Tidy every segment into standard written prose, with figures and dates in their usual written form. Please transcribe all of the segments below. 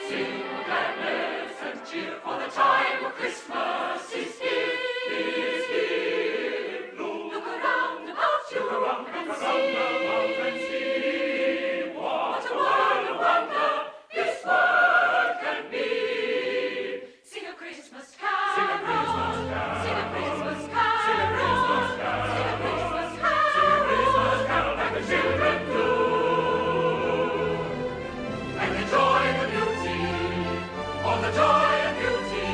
Sing gladness and cheer, for the time of Christmas is here, is here. Look around about you, and see what a world of wonder this world can be. Sing a Christmas carol, sing a Christmas carol, sing a Christmas carol, sing a Christmas carol, sing a Christmas carol, sing a Christmas carol like the children do, and enjoy the beauty, all the joy and beauty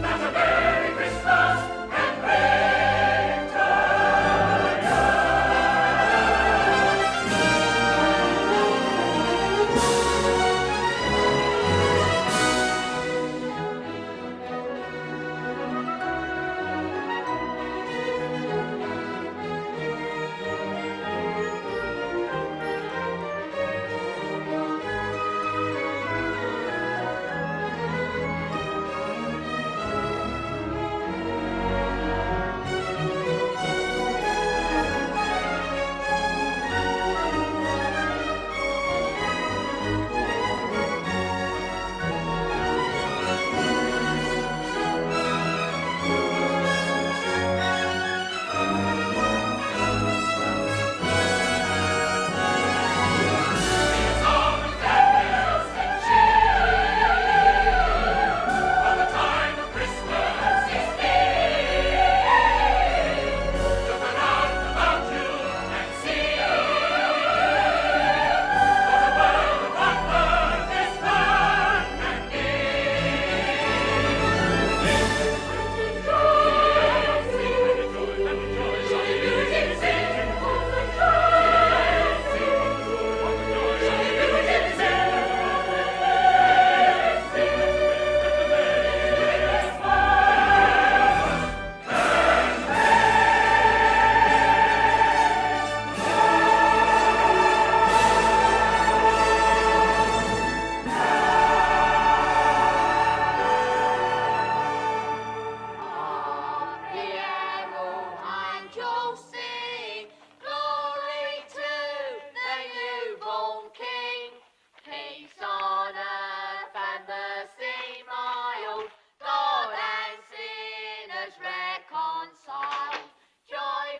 that a Merry Christmas can bring to you.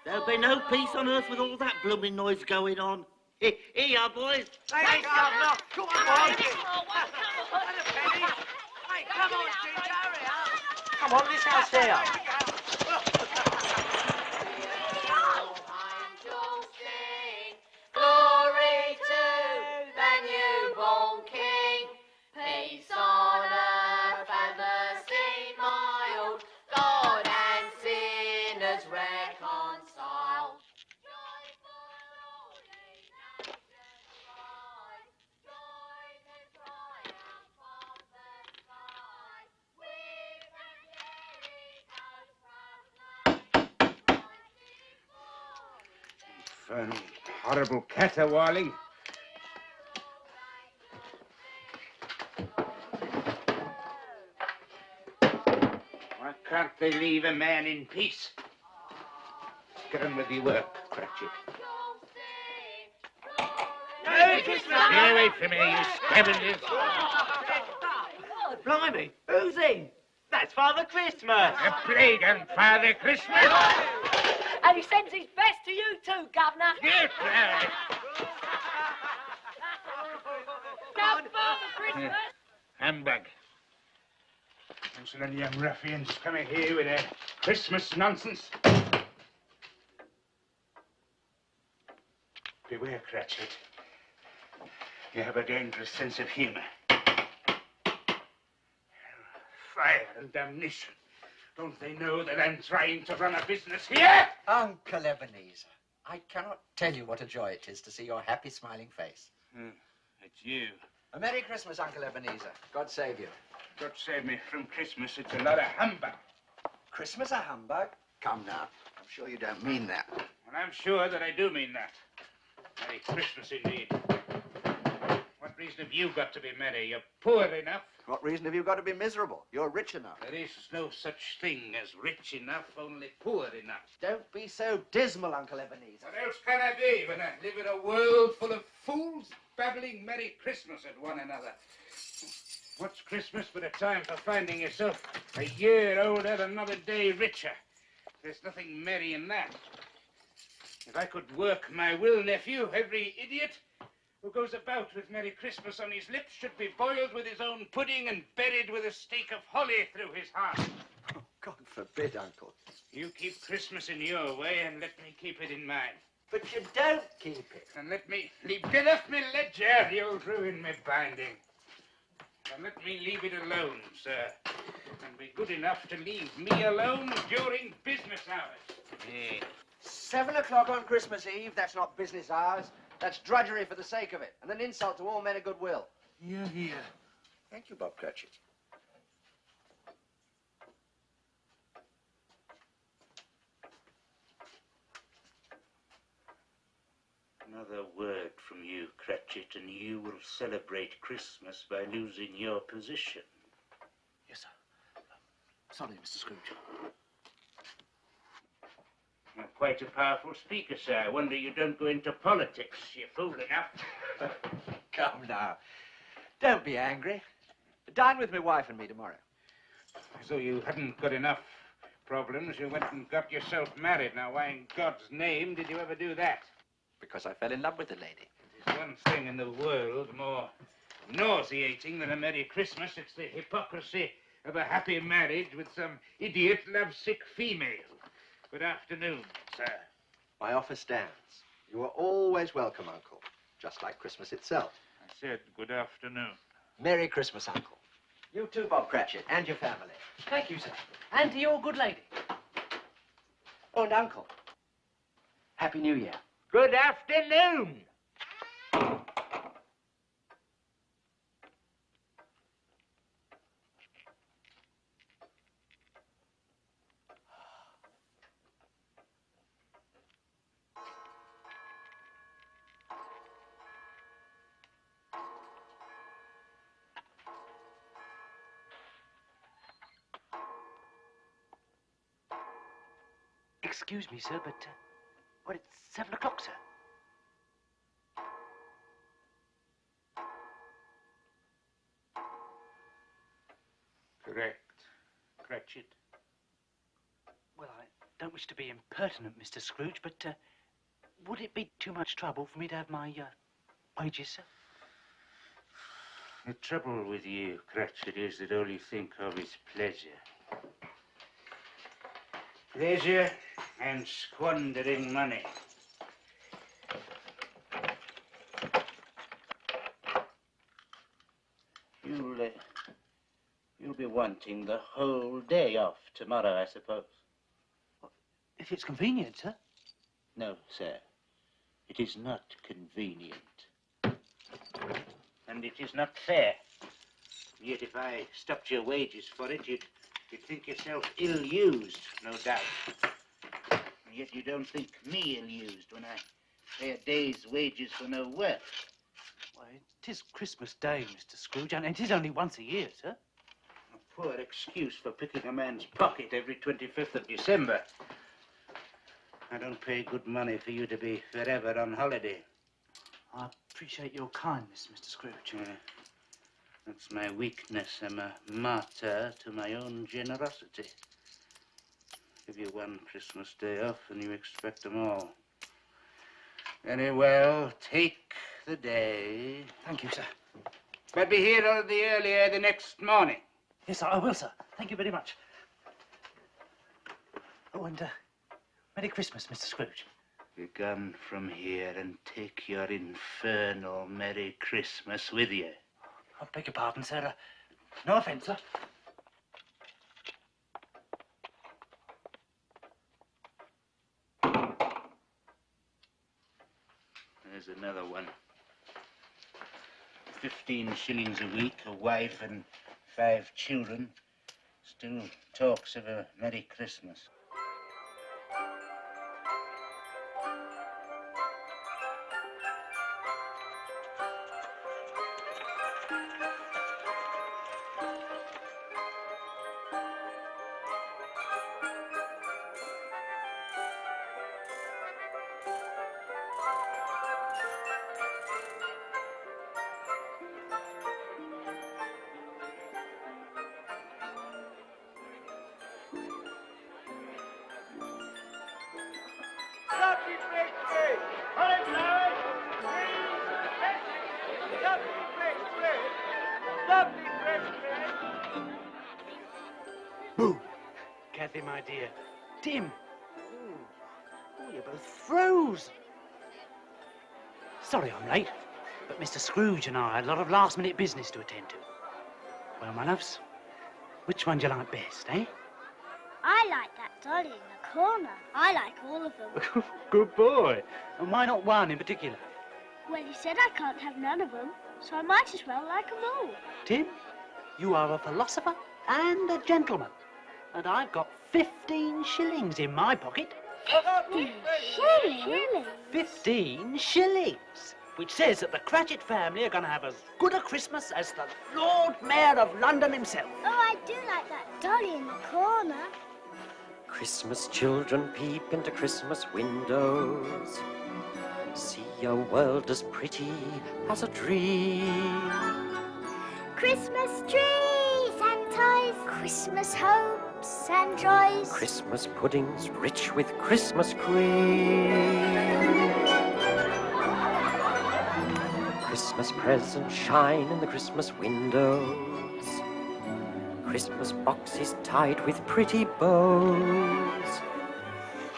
There'll be no peace on earth with all that blooming noise going on. Here you are, boys. Hey, Governor. Come on. Hey, come on, Ginger, hurry up. Come on, this house here. Glory to the newborn King. Peace on earth and mercy mild. God and sinners reconciled. Joyful rolling nations rise. Join in triumph of the sky. With Angelica's proclaim. Infernal, horrible caterwauling. Why can't they leave a man in peace? Get on with your work, Cratchit. Merry Christmas. Get away from me, you scavengers. Oh, blimey, who's in? That's Father Christmas. A plague on Father Christmas. And he sends his best to you too, Governor. Get out. Now, Father Christmas. Humbug. Bunch of them young ruffians coming here with their Christmas nonsense. Beware, Cratchit. You have a dangerous sense of humour. Fire and damnation. Don't they know that I'm trying to run a business here? Uncle Ebenezer, I cannot tell you what a joy it is to see your happy, smiling face. It's you. A Merry Christmas, Uncle Ebenezer. God save you. God save me from Christmas. It's a lot of humbug. Christmas a humbug? Come now. I'm sure you don't mean that. And I'm sure that I do mean that. Merry Christmas indeed. What reason have you got to be merry? You're poor enough. What reason have you got to be miserable? You're rich enough. There is no such thing as rich enough, only poor enough. Don't be so dismal, Uncle Ebenezer. What else can I be when I live in a world full of fools babbling Merry Christmas at one another? What's Christmas but a time for finding yourself a year older and not a day richer? There's nothing merry in that. If I could work my will, nephew, every idiot who goes about with Merry Christmas on his lips should be boiled with his own pudding and buried with a stake of holly through his heart. Oh, God forbid, Uncle. You keep Christmas in your way and let me keep it in mine. But you don't keep it. And let me get off me ledger, you'll ruin me binding. And let me leave it alone, sir. And be good enough to leave me alone during business hours. Yeah. 7 o'clock on Christmas Eve, that's not business hours. That's drudgery for the sake of it, and an insult to all men of goodwill. Here. Thank you, Bob Cratchit. Another word from you, Cratchit, and you will celebrate Christmas by losing your position. Yes, sir. Sorry, Mr. Scrooge. You're quite a powerful speaker, sir. I wonder you don't go into politics. You're fool enough. Come now. Don't be angry. Dine with my wife and me tomorrow. As though you hadn't got enough problems, you went and got yourself married. Now, why in God's name did you ever do that? Because I fell in love with the lady. There's one thing in the world more nauseating than a Merry Christmas. It's the hypocrisy of a happy marriage with some idiot lovesick female. Good afternoon, sir. My offer stands. You are always welcome, Uncle. Just like Christmas itself. I said good afternoon. Merry Christmas, Uncle. You too, Bob Cratchit, and your family. Thank you, sir. And to your good lady. Oh, and Uncle. Happy New Year. Good afternoon. Excuse me, sir, but, it's 7 o'clock, sir. Correct, Cratchit. Well, I don't wish to be impertinent, Mr. Scrooge, but, would it be too much trouble for me to have my, wages, sir? The trouble with you, Cratchit, is that all you think of is pleasure. Pleasure and squandering money. You'll be wanting the whole day off tomorrow, I suppose. If it's convenient, sir. No, sir. It is not convenient. And it is not fair. Yet if I stopped your wages for it, you'd think yourself ill-used, no doubt. And yet you don't think me ill-used when I pay a day's wages for no work. Why, it is Christmas Day, Mr. Scrooge, and it is only once a year, sir. A poor excuse for picking a man's pocket every 25th of December. I don't pay good money for you to be forever on holiday. I appreciate your kindness, Mr. Scrooge. Yeah. That's my weakness. I'm a martyr to my own generosity. Give you one Christmas day off and you expect them all. Very well, take the day. Thank you, sir. But be here all the earlier the next morning. Yes, sir, I will, sir. Thank you very much. Oh, and, Merry Christmas, Mr. Scrooge. Be gone from here and take your infernal Merry Christmas with you. I beg your pardon, sir. No offence, sir. There's another one. 15 shillings a week, a wife and 5 children. Still talks of a Merry Christmas. Lovely breakfast. Cauliflower, greens, veggies. Lovely breakfast. Lovely breakfast. Boo! Kathy, my dear. Tim. Oh, you're both frozen. Sorry I'm late, but Mr. Scrooge and I had a lot of last-minute business to attend to. Well, my loves, which one do you like best, eh? I like that dolly in the corner. I like all of them. Good boy. And why not one in particular? Well, you said I can't have none of them, so I might as well like them all. Tim, you are a philosopher and a gentleman. And I've got 15 shillings in my pocket. 15 shillings? 15 shillings, which says that the Cratchit family are going to have as good a Christmas as the Lord Mayor of London himself. Oh, I do like that dolly in the corner. Christmas children peep into Christmas windows, see a world as pretty as a dream. Christmas trees and toys, Christmas hopes and joys. Christmas puddings rich with Christmas cream. Christmas presents shine in the Christmas windows. Christmas boxes tied with pretty bows.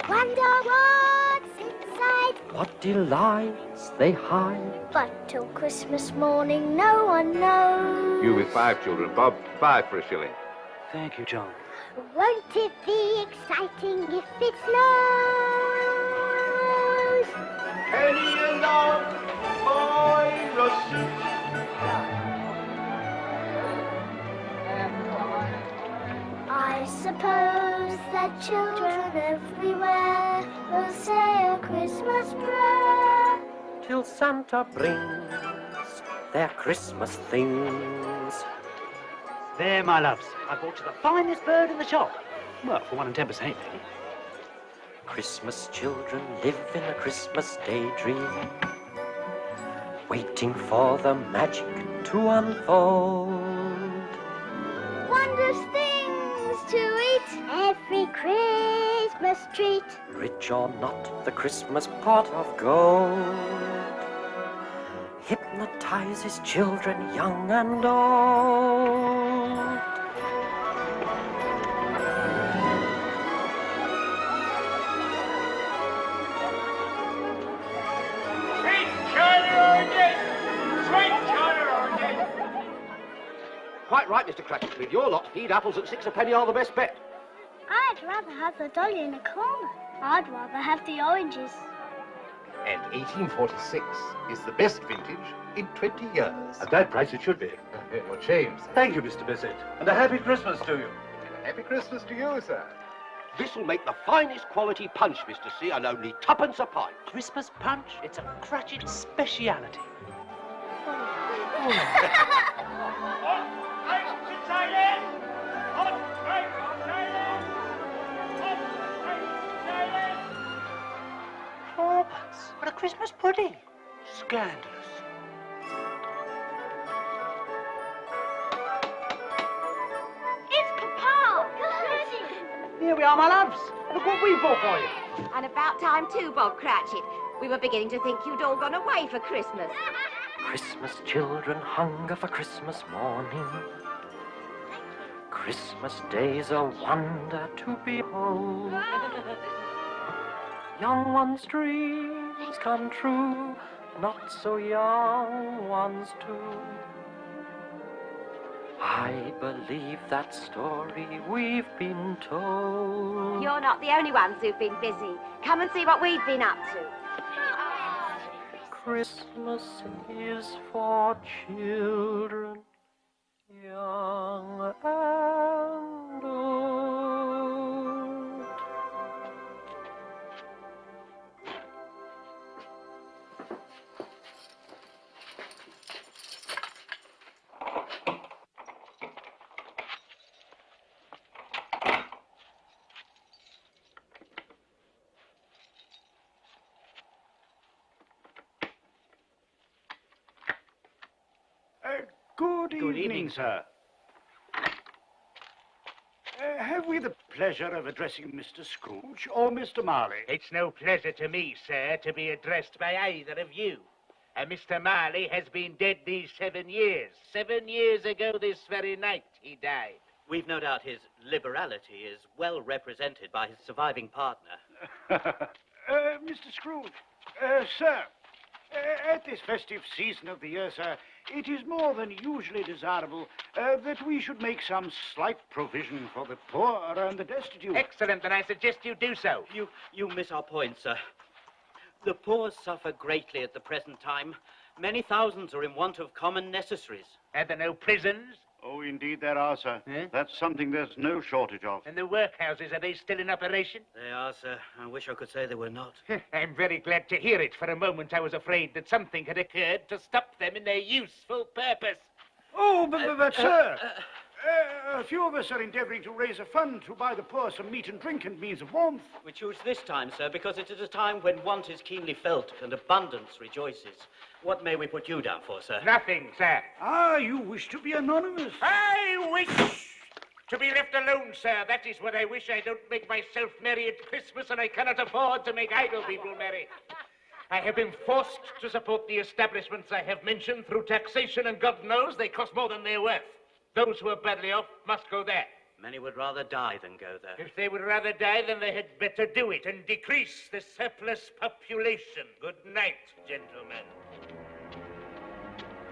Wonder what's inside, What delights they hide. but till Christmas morning no one knows. You with 5 children, Bob. 5 for a shilling. Thank you, John. Won't it be exciting if it snows? Penny along, boy, Russell. I suppose that children everywhere will say a Christmas prayer. Till Santa brings their Christmas things. There, my loves. I bought you the finest bird in the shop. Well, for 1 10%, maybe. Christmas children live in a Christmas daydream, waiting for the magic to unfold. Wondrous things to eat, every Christmas treat. Rich or not, the Christmas pot of gold hypnotizes children young and old. Sweet China orchid! Sweet China orchid! Quite right, Mr. Cratchit. With your lot, feed apples at 6 a penny are the best bet. I'd rather have the dolly in the corner. I'd rather have the oranges. And 1846 is the best vintage in 20 years. At that price it should be. What James? Thank you, Mr. Bissett. And a happy Christmas to you. And a happy Christmas to you, sir. This'll make the finest quality punch, Mr. C, and only 2p a pint. Christmas punch, it's a Cratchit speciality. Hot ice potato! Hot ice potato! Hot ice potato! 4p for a Christmas pudding. Scandalous. It's Papa! Here we are, my loves. Look what we bought for you. And about time too, Bob Cratchit. We were beginning to think you'd all gone away for Christmas. Christmas children hunger for Christmas morning. Christmas day's a wonder to behold. Young ones' dreams come true, not so young ones too. I believe that story we've been told. You're not the only ones who've been busy. Come and see what we've been up to. Christmas is for children, young and old. Good evening, sir. Have we the pleasure of addressing Mr. Scrooge or Mr. Marley? It's no pleasure to me, sir, to be addressed by either of you. Mr. Marley has been dead these 7 years. 7 years ago this very night he died. We've no doubt his liberality is well represented by his surviving partner. Mr. Scrooge, sir, at this festive season of the year, sir, it is more than usually desirable that we should make some slight provision for the poor and the destitute. Excellent, and I suggest you do so. You miss our point, sir. The poor suffer greatly at the present time. Many thousands are in want of common necessaries. Are there no prisons? Oh, indeed there are, sir. That's something there's no shortage of. And the workhouses, are they still in operation? They are, sir. I wish I could say they were not. I'm very glad to hear it. For a moment I was afraid that something had occurred to stop them in their useful purpose. Oh, but sir, a few of us are endeavouring to raise a fund to buy the poor some meat and drink and means of warmth. We choose this time, sir, because it is a time when want is keenly felt and abundance rejoices. What may we put you down for, sir? Nothing, sir. Ah, you wish to be anonymous. I wish to be left alone, sir. That is what I wish. I don't make myself merry at Christmas, and I cannot afford to make idle people merry. I have been forced to support the establishments I have mentioned through taxation, and God knows they cost more than they're worth. Those who are badly off must go there. Many would rather die than go there. If they would rather die, then they had better do it and decrease the surplus population. Good night, gentlemen.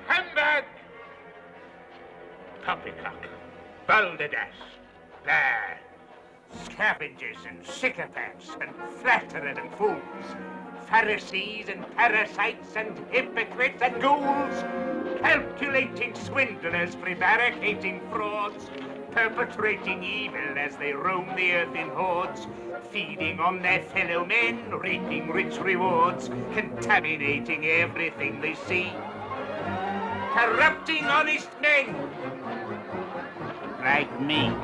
Humbug! Poppycock, balderdash, blah, scavengers and sycophants and flatterers and fools, Pharisees and parasites and hypocrites and ghouls, calculating swindlers, prevaricating frauds, perpetrating evil as they roam the earth in hordes, feeding on their fellow men, reaping rich rewards, contaminating everything they see, corrupting honest men like me.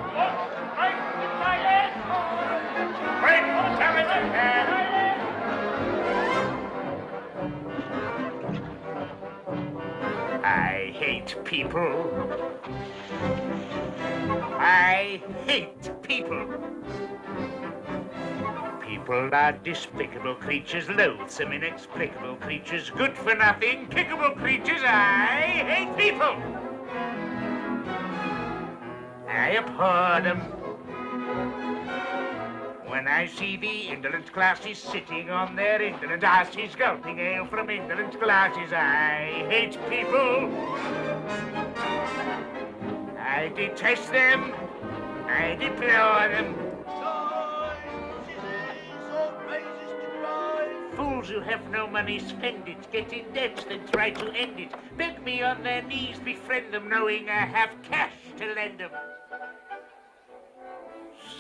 I hate people. I hate people. People are despicable creatures, loathsome, inexplicable creatures, good for nothing, kickable creatures. I hate people. I abhor them. When I see the indolent classes sitting on their indolent asses, gulping ale from indolent glasses, I hate people. I detest them. I deplore them. Fools who have no money spend it, get in debt, then try to end it. Beg me on their knees, befriend them, knowing I have cash to lend them.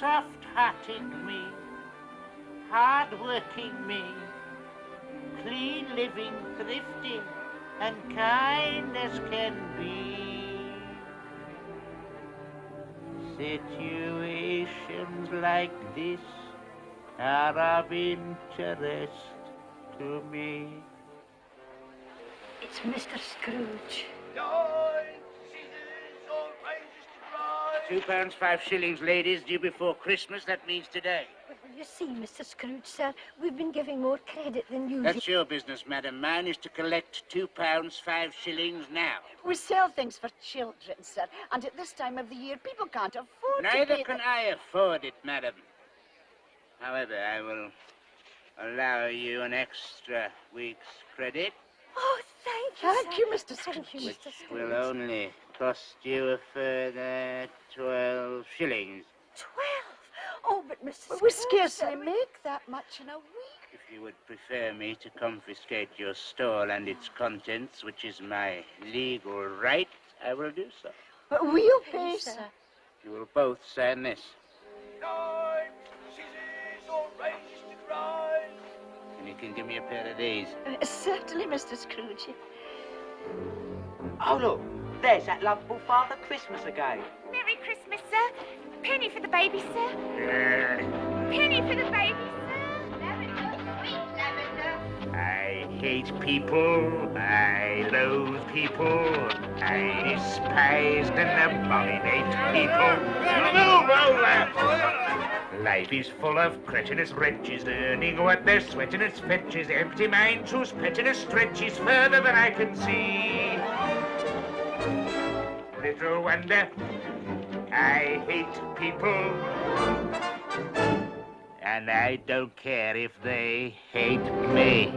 Soft-hearted me, hard-working me, clean-living, thrifty, and kind as can be. Situations like this are of interest to me. It's Mr. Scrooge. £2, 5 shillings, ladies, due before Christmas. That means today. Well, you see, Mr. Scrooge, sir, we've been giving more credit than usual. That's your business, madam. Mine is to collect £2, 5 shillings now. We sell things for children, sir, and at this time of the year, people can't afford Neither to pay can I afford it, madam. However, I will allow you an extra week's credit. Oh, thank you, Thank you, Mr. Scrooge. Thank you, Mr. Which Scrooge. will only cost you a further 12 shillings. 12? Oh, but Mr. But we Scrooge, scarcely sir, make that much in a week. If you would prefer me to confiscate your stall and its contents, which is my legal right, I will do so. But we'll Pay, pay, sir. sir. You will both sign this. And you can give me a pair of these. Certainly, Mr. Scrooge. Oh, look, there's that lovable Father Christmas again. Merry Christmas, sir. Penny for the baby, sir. Penny for the baby, sir. Lavender, sweet lavender. I hate people. I loathe people. I despise and abominate people. Move over! Life is full of cretinous wretches, earning what they're sweating as fetches, empty minds whose pettiness stretches further than I can see. Little wonder I hate people, and I don't care if they hate me.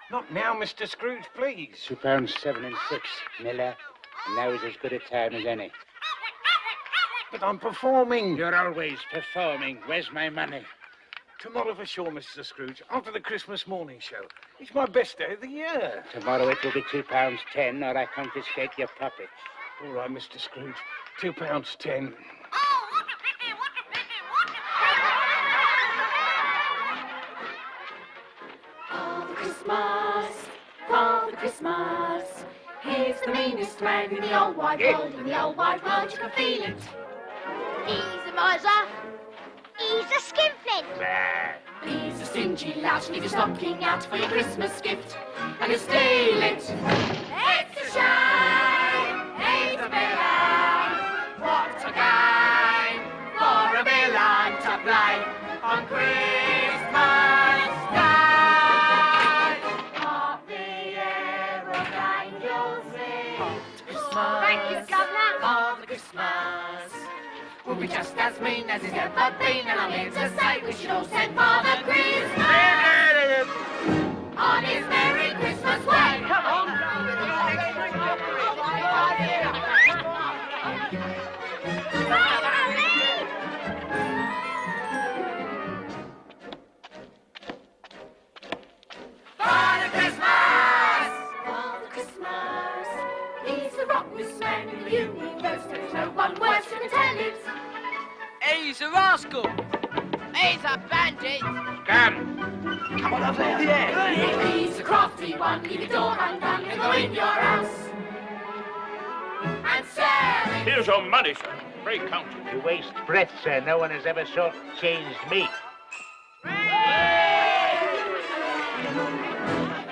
Not now, Mr. Scrooge, please. £2 7 and 6, Miller. And now is as good a time as any. But I'm performing. You're always performing. Where's my money? Tomorrow for sure, Mr. Scrooge, after the Christmas morning show. It's my best day of the year. Tomorrow it will be £2 10, or I confiscate your puppets. All right, Mr. Scrooge, £2 10. Father Christmas, he's the meanest man in the old wide world. In the old wide world, you can feel it. He's a miser. He's a skinflint. He's a stingy lout, leave your stocking out for your Christmas gift, and he'll steal it. It's a shame, it's a villain. What a game for a villain to play on Christmas Day. Half the year of angels sing. Thank you, Governor. Father Christmas will be just as mean as he's ever been, and I'm here to say we should all send Father Christmas on his Merry Christmas way. Come on. Father Christmas! Father Christmas! He's the rottenest man in the universe. There's no one worse who can tell it. He's a rascal. He's a bandit. Come on up there. Yeah. He's a crafty one. Leave your door undone and go in your house and sell it. Here's your money, sir. Pray count it. You waste breath, sir. No one has ever short-changed me.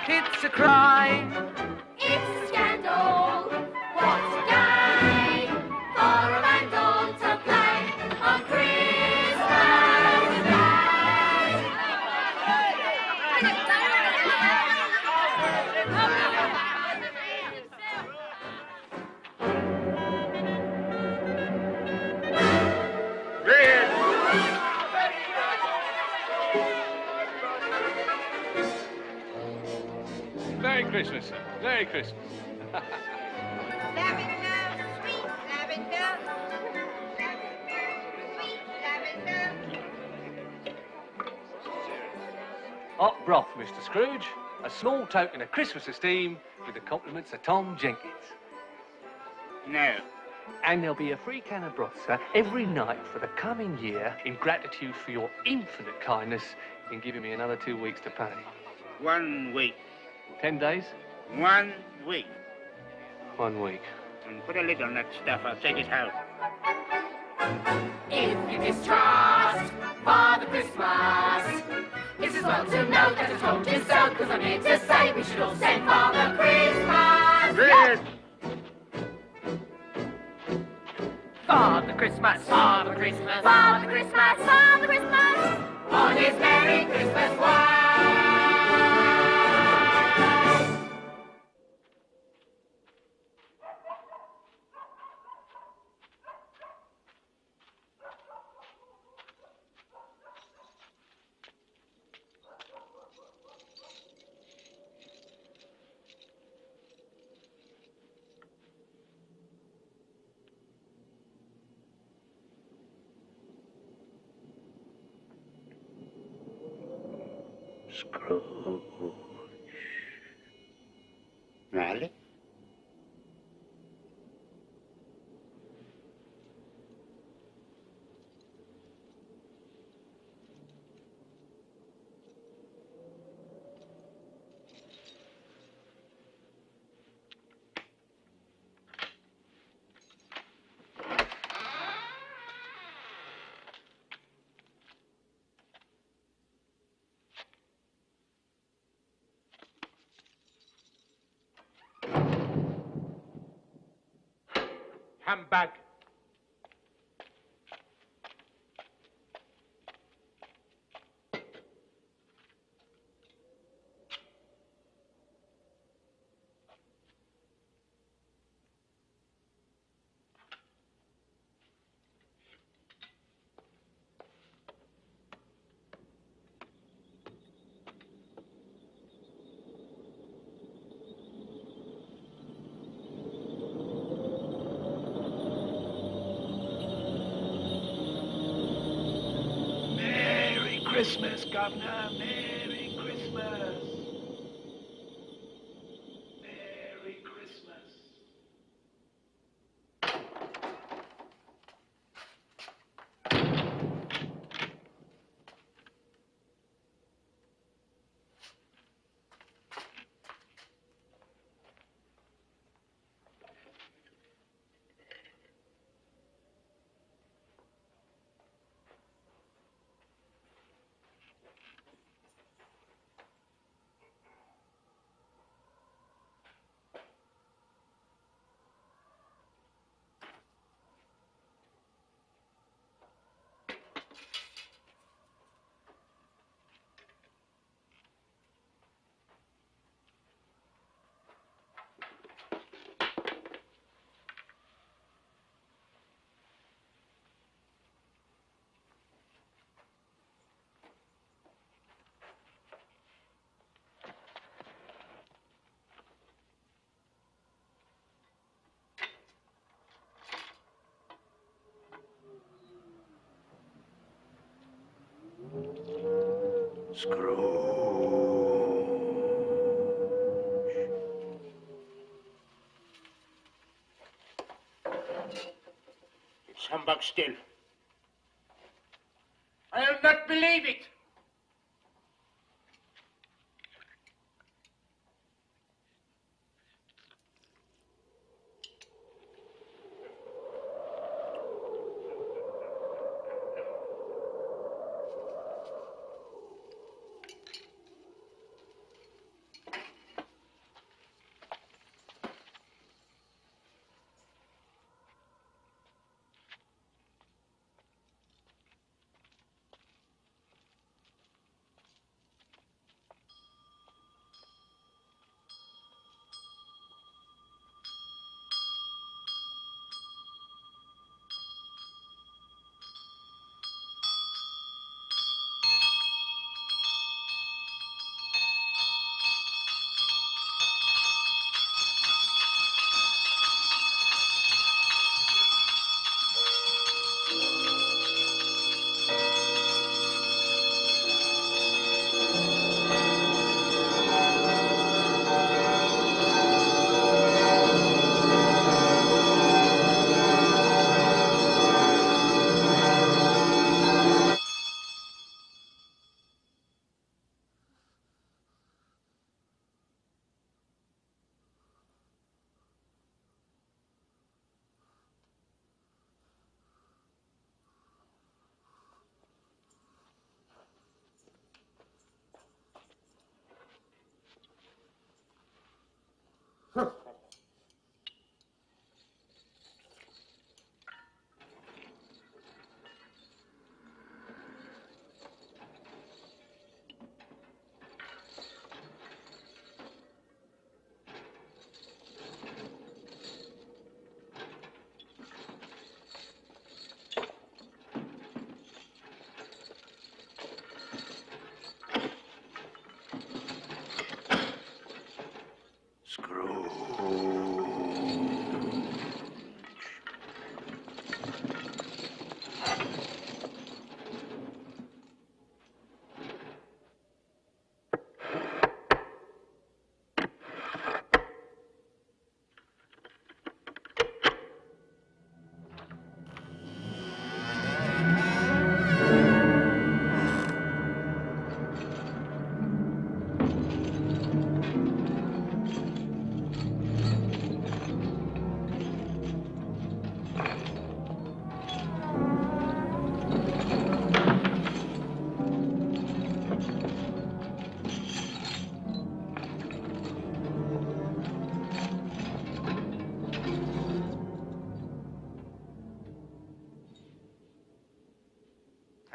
It's a crime. It's a scandal. What's a game for a vandal to play on Christmas Day? Merry Christmas, sir. Merry Christmas. Hot broth, Mr. Scrooge. A small token of Christmas esteem with the compliments of Tom Jenkins. No. And there'll be a free can of broth, sir, every night for the coming year in gratitude for your infinite kindness in giving me another 2 weeks to pay. 1 week. 10 days? 1 week. 1 week. And put a lid on that stuff. I'll take it home. If you distrust Father Christmas, it's as well to know that I told you so, because I'm here to say we should all send Father Christmas. Yes. Father Christmas, Father Christmas, Father Christmas, Father Christmas, on his Merry Christmas way. Scrooge. Marley? Humbug. Merry Christmas, Governor. Merry Christmas. Merry Christmas. It's humbug still. I'll not believe it.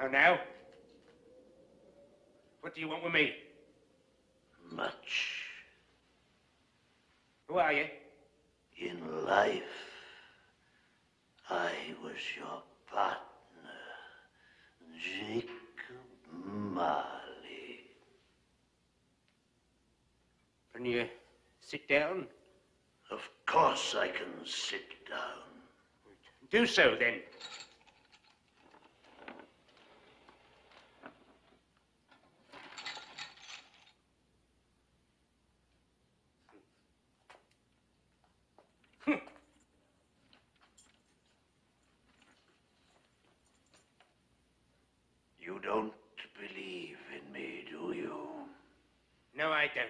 How now? What do you want with me? Much. Who are you? In life, I was your partner, Jacob Marley. Can you sit down? Of course I can sit down. Do so, then. You don't believe in me, do you? No, I don't.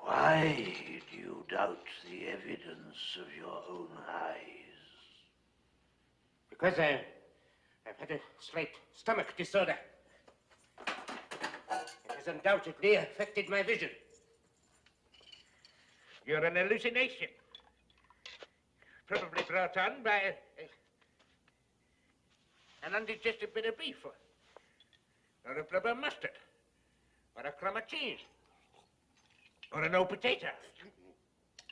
Why do you doubt the evidence of your own eyes? Because I've had a slight stomach disorder. It has undoubtedly affected my vision. You're an hallucination. Probably brought on by an undigested bit of beef, or a blubber mustard, or a crumb of cheese, or an old potato.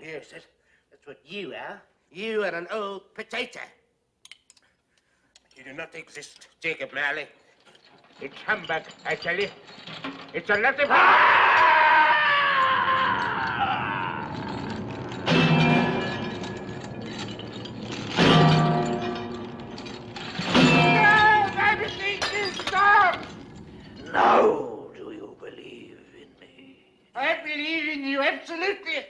Yes, that's what you are. You are an old potato. You do not exist, Jacob Marley. It's humbug, I tell you. It's a lot of... Now do you believe in me? I believe in you, absolutely.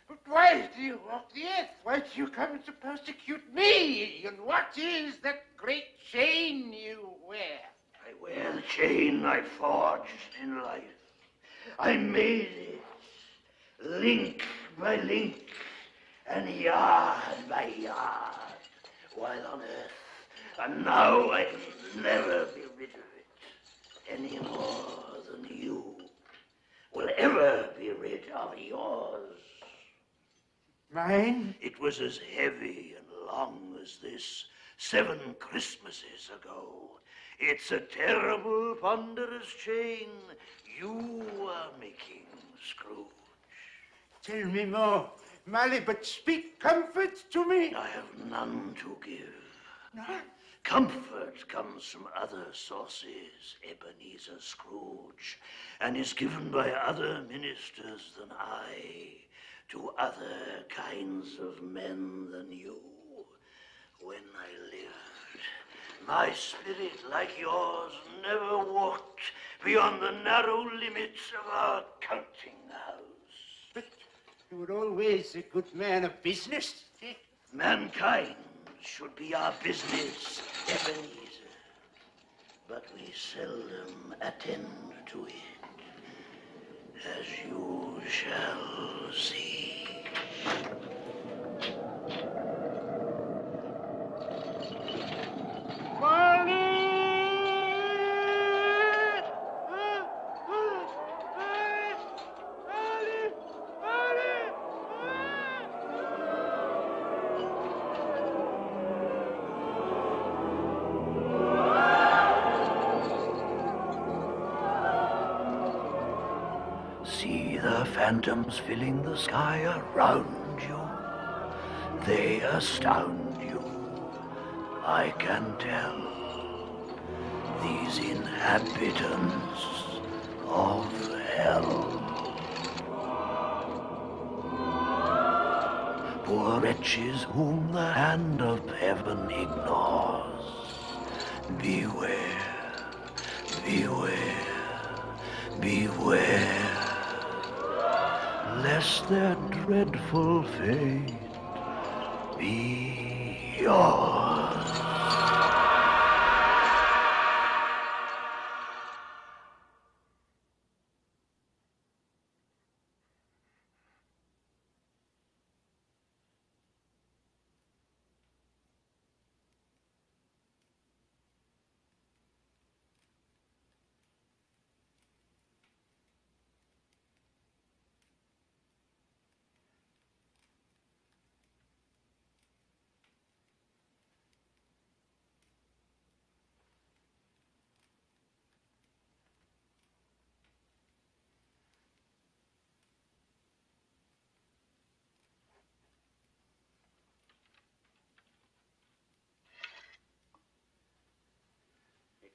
But why do you walk the earth? Why do you come to persecute me? And what is that great chain you wear? I wear the chain I forged in life. I made it, link by link, and yard by yard, while on earth. And now I can never be rid of it, any more than you will ever be rid of yours. Mine? It was as heavy and long as this 7 Christmases ago. It's a terrible, ponderous chain you are making, Scrooge. Tell me more, Marley, but speak comfort to me. I have none to give. None? Comfort comes from other sources, Ebenezer Scrooge, and is given by other ministers than I to other kinds of men than you. When I lived, my spirit, like yours, never walked beyond the narrow limits of our counting house. But you were always a good man of business. Mankind should be our business, Ebenezer, but we seldom attend to it, as you shall see. See the phantoms filling the sky around you. They astound you. I can tell. These inhabitants of hell. Poor wretches whom the hand of heaven ignores. Beware, beware, beware, lest their dreadful fate be yours.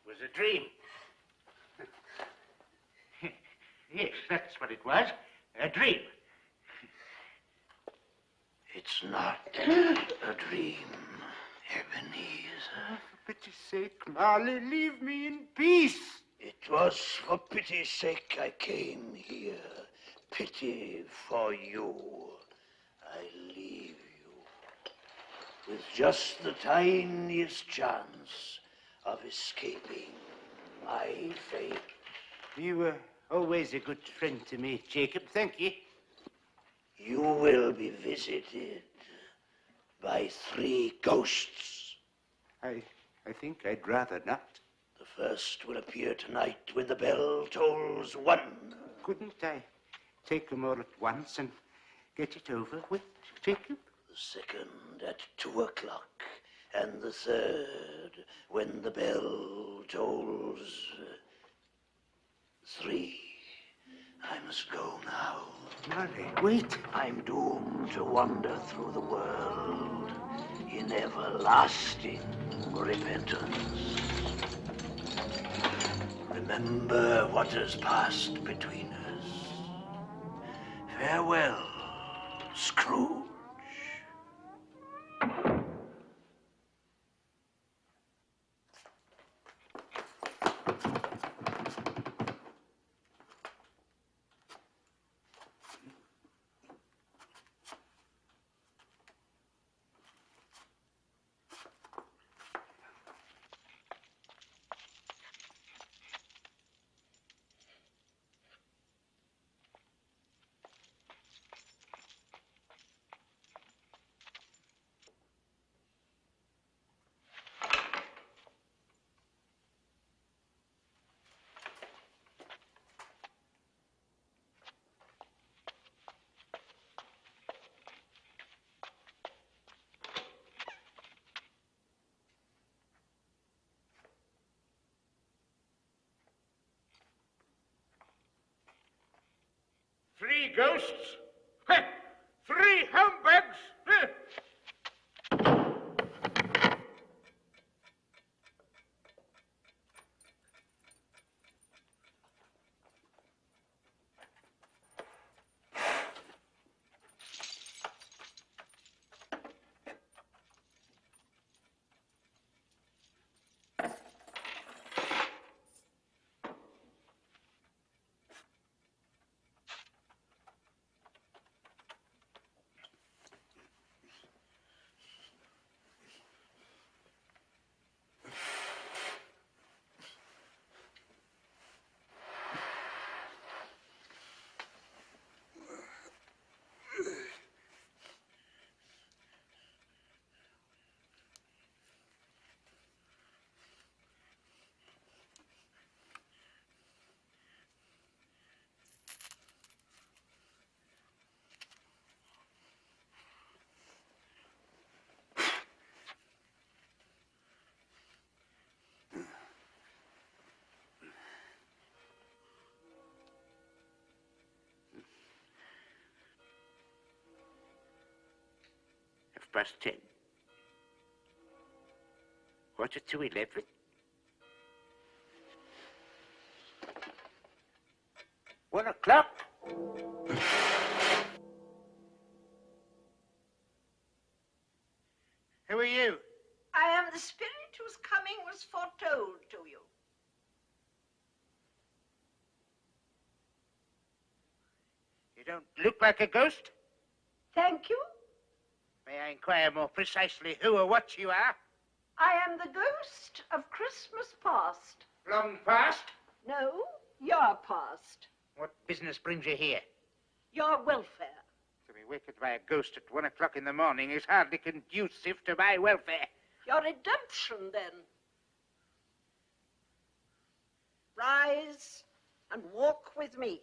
was a dream. Yes, that's what it was. A dream. It's not a dream, Ebenezer. For pity's sake, Marley, leave me in peace. It was for pity's sake I came here. Pity for you. I leave you with just the tiniest chance of escaping my fate. You were always a good friend to me, Jacob. Thank you. You will be visited by 3 ghosts. I think I'd rather not. The first will appear tonight when the bell tolls 1. Couldn't I take them all at once and get it over with, Jacob? The second at 2 o'clock, and the third when the bell tolls 3. I must go now. Marley, wait. I'm doomed to wander through the world in everlasting repentance. Remember what has passed between us. Farewell, Scrooge. Three ghosts? Heh, 3 humbugs? Heh. Past 10. Quarter to 11. One o'clock. Who are you? I am the spirit whose coming was foretold to you. You don't look like a ghost. Thank you. May I inquire more precisely who or what you are? I am the ghost of Christmas past. Long past? No, your past. What business brings you here? Your welfare. To be wakened by a ghost at 1 o'clock in the morning is hardly conducive to my welfare. Your redemption, then. Rise and walk with me.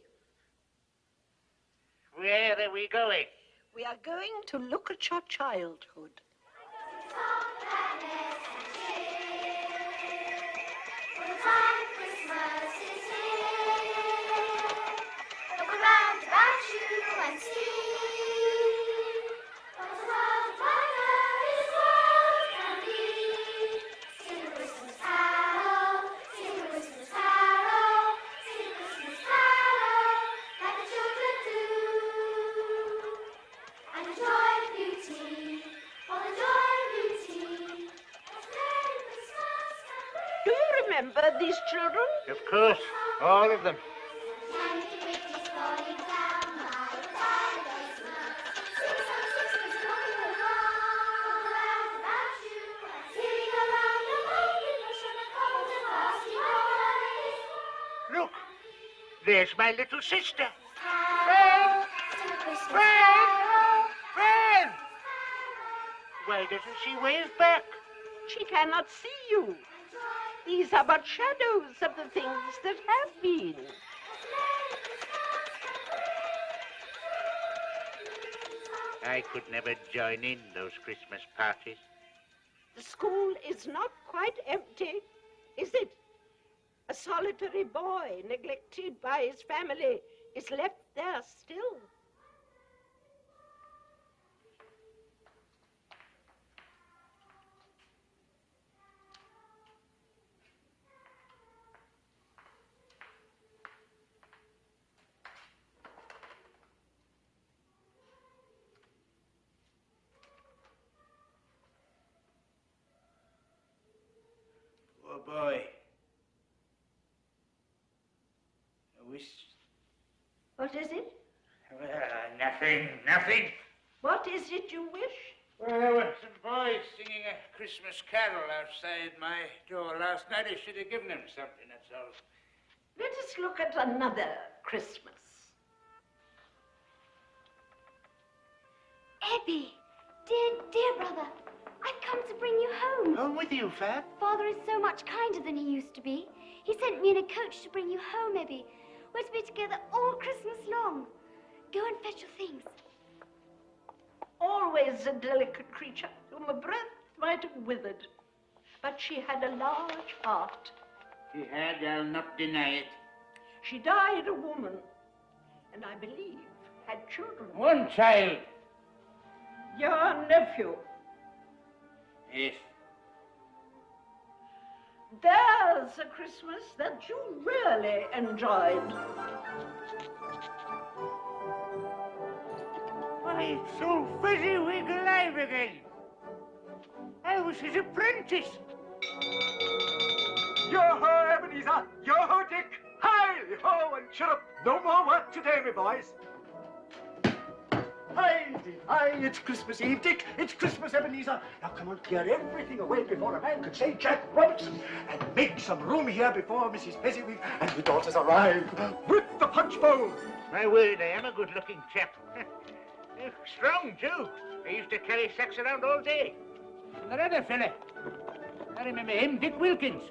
Where are we going? We are going to look at your childhood. Sing a Christmas carol, remember these children? Of course, all of them. Look, there's my little sister. Fred! Fred! Fred! Why doesn't she wave back? She cannot see you. These are but shadows of the things that have been. I could never join in those Christmas parties. The school is not quite empty, is it? A solitary boy, neglected by his family, is left there still. Oh, boy. I wish... What is it? Nothing. What is it you wish? Well, there were some boys singing a Christmas carol outside my door last night. I should have given them something, that's all. Let us look at another Christmas. Ebbie, dear brother, I've come to bring you home. Home with you, Fab? Father is so much kinder than he used to be. He sent me in a coach to bring you home, Ebbie. We're to be together all Christmas long. Go and fetch your things. Always a delicate creature whom a breath might have withered. But she had a large heart. She had, I'll not deny it. She died a woman, and I believe had children. One child. Your nephew. Yes. There's a Christmas that you really enjoyed. Why, it's so fezziwig alive again. I was his apprentice. Yo-ho, Ebenezer! Yo-ho, Dick! Hi-ho, and cheer up. No more work today, my boys. Hi, it's Christmas Eve, Dick. It's Christmas, Ebenezer. Now, come on, clear everything away before a man could say Jack Robinson, and make some room here before Mrs. Fezziwig and her daughters arrive with the punch bowl. My word, I am a good-looking chap. Strong, too. I used to carry sacks around all day. And that other fella, I remember him, Dick Wilkins.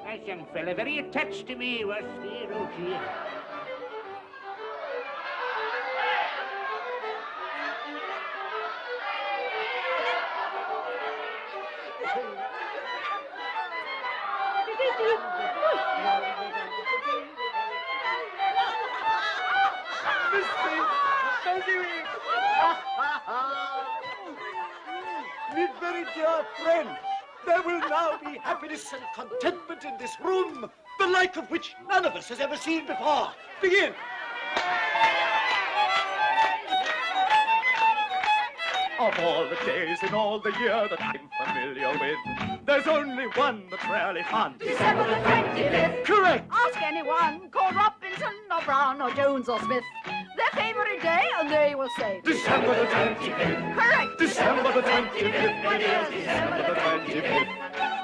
Nice young fella, very attached to me, he was. Dear, oh dear. My very dear friend, there will now be happiness and contentment in this room, the like of which none of us has ever seen before. Begin. Of all the days in all the year that I'm familiar with, there's only one that's rarely fun. December the 25th. Correct. Ask anyone called Robinson or Brown or Jones or Smith their favourite day, and they will say December the 25th. Correct. December the 25th, my dear, December the 25th.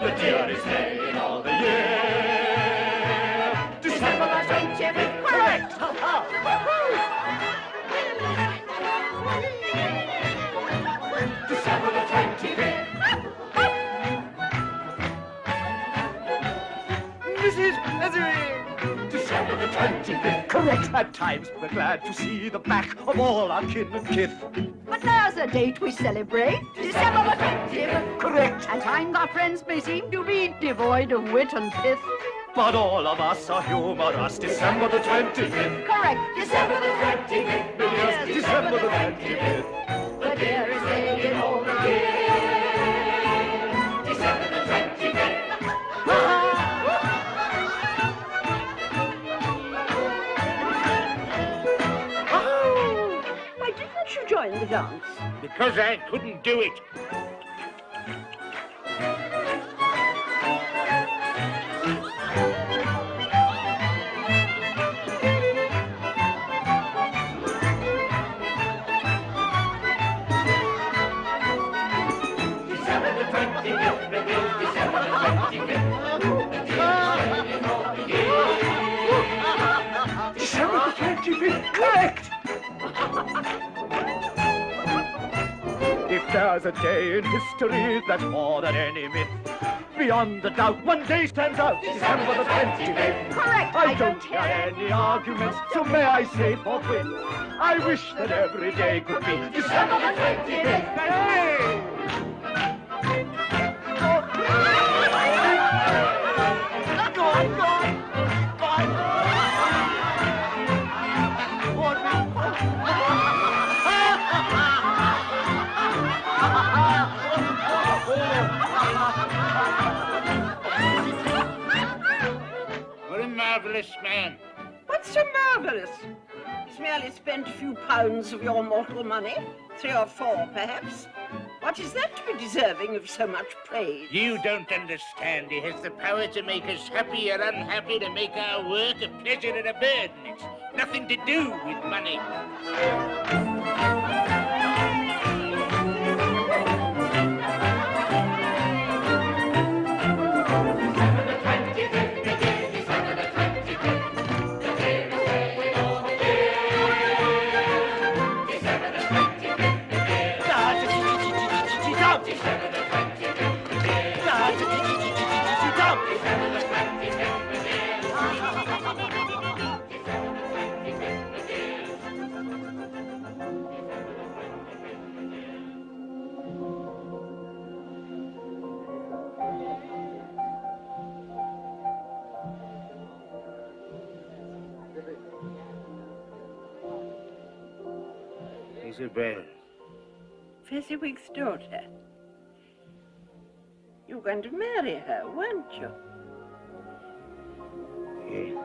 The dearest day in all the year. December the 25th. Correct. December the 25th. Mrs. Fezziwig. December the 25th. Correct. At times we're glad to see the back of all our kin and kith. But there's a date we celebrate, December the 25th. Correct. At times our friends may seem to be devoid of wit and pith. But all of us are humorous. December the 25th. Correct. December the 25th. Yes, December the 25th. The dearest day in all the year. December the 25th. Why didn't you join the dance? Because I couldn't do it. 25th, begins December the 25th. December the 25th, correct! If there's a day in history that's more than any myth, beyond a doubt, one day stands out, December the 25th. Correct, I don't hear any arguments, so may I say forthwith, I wish that every day could be December the 25th. Hey! Go on, go on, go on. What a marvellous man. What's so marvellous? He's merely spent a few pounds of your mortal money. 3 or 4, perhaps. What is that to be deserving of so much praise? You don't understand. He has the power to make us happy or unhappy, to make our work a pleasure and a burden. It's nothing to do with money. Isabel. Fezziwig's daughter. You're going to marry her, weren't you? Yeah.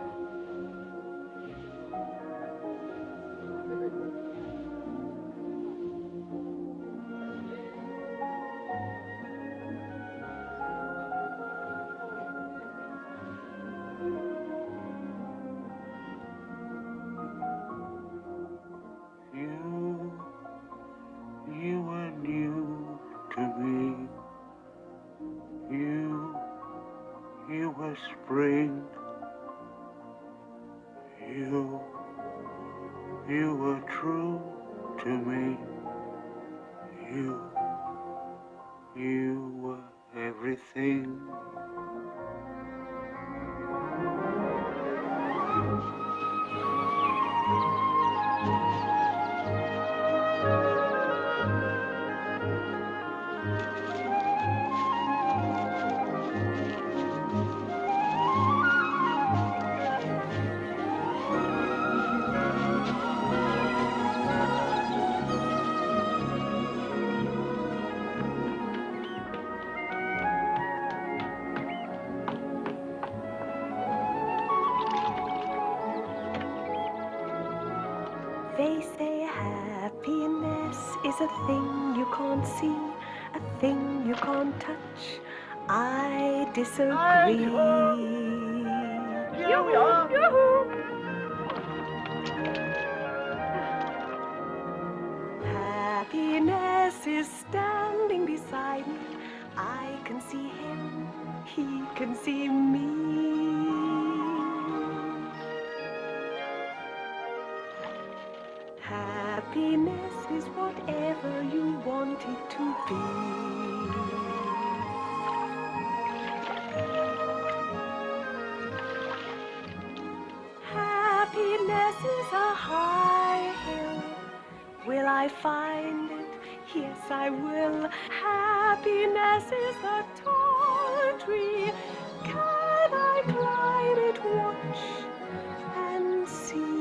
You were new to me. You were spring. You were true to me. You were everything. They say happiness is a thing you can't see, a thing you can't touch. I disagree. Happiness is standing beside me. I can see him, he can see me. Happiness is whatever you want it to be. Happiness is a high hill. Will I find it? Yes, I will. Happiness is a tall tree. Can I climb it? Watch and see.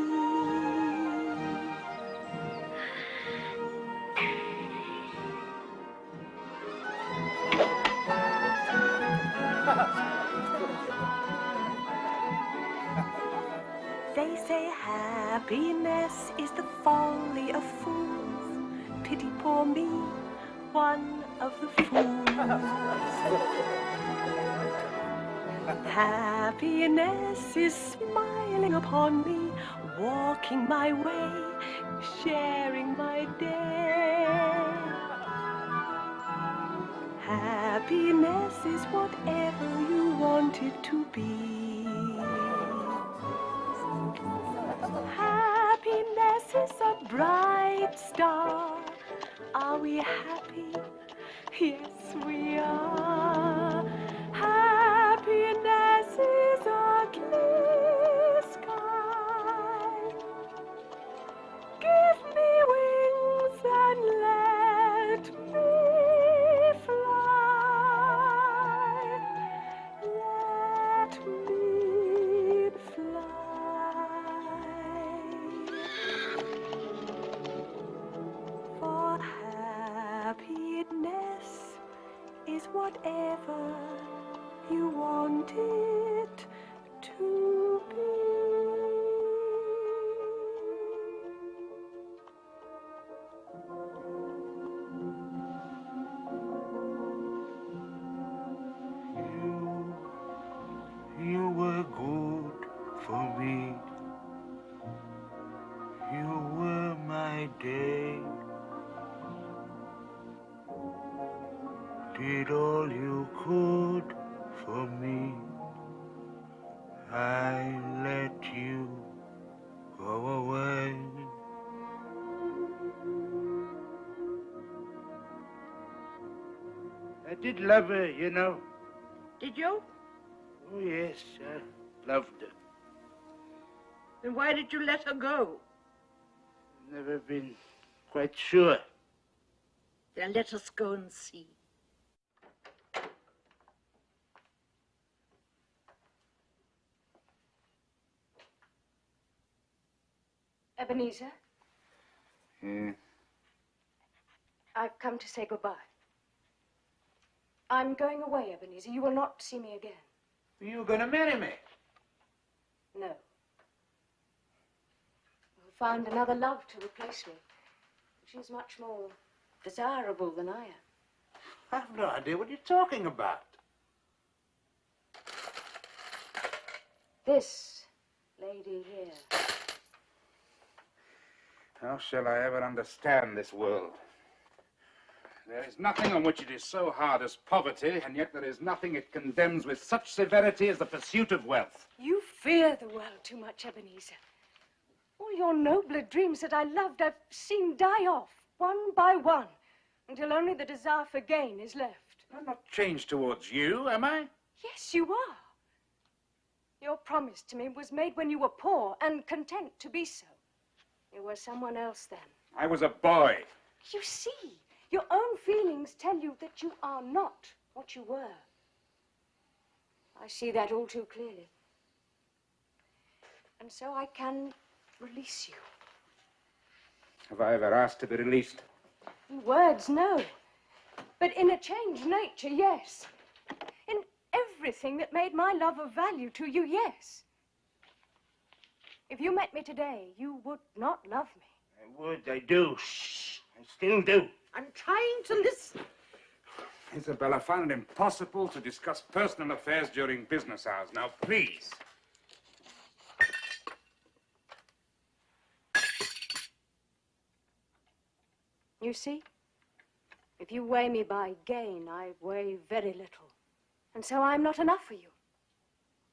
They say happiness is the folly of fools. Pity poor me, one of the fools. Happiness is smiling upon me, walking my way, sharing my day. Happiness is whatever you want it to be. Happiness is a bright star. Are we happy? Yes, we are. Happiness is a clear sky. Give me wings and let me fly. Let me fly. For happiness is whatever you want it to be. You were good for me. You were my day. Did all you could for me. I let you go away. I did love her, you know. Did you? Oh, yes, I loved her. Then why did you let her go? Never been quite sure. Then let us go and see. Ebenezer, Yeah. I've come to say goodbye. I'm going away, Ebenezer. You will not see me again. You going to marry me? No. You'll find another love to replace me. She's much more desirable than I am. I have no idea what you're talking about. This lady here. How shall I ever understand this world? There is nothing on which it is so hard as poverty, and yet there is nothing it condemns with such severity as the pursuit of wealth. You fear the world too much, Ebenezer. All your nobler dreams that I loved, I've seen die off, one by one, until only the desire for gain is left. I'm not changed towards you, am I? Yes, you are. Your promise to me was made when you were poor and content to be so. You were someone else then. I was a boy. You see, your own feelings tell you that you are not what you were. I see that all too clearly. And so I can release you. Have I ever asked to be released? In words, no. But in a changed nature, yes. In everything that made my love of value to you, yes. If you met me today, you would not love me. I would, I do. Shh, I still do. I'm trying to listen. Isabel, I find it impossible to discuss personal affairs during business hours. Now, please. You see, if you weigh me by gain, I weigh very little. And so I'm not enough for you.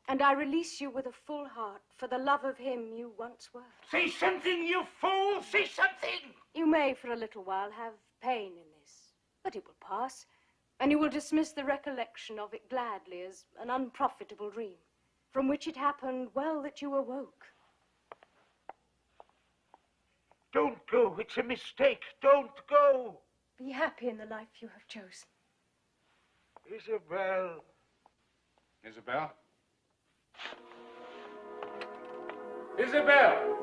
And I release you with a full heart for the love of him you once were. Say something, you fool! Say something! You may for a little while have pain in this, but it will pass, and you will dismiss the recollection of it gladly as an unprofitable dream, from which it happened well that you awoke. Don't go. It's a mistake. Don't go. Be happy in the life you have chosen. Isabel. Isabel? Isabel!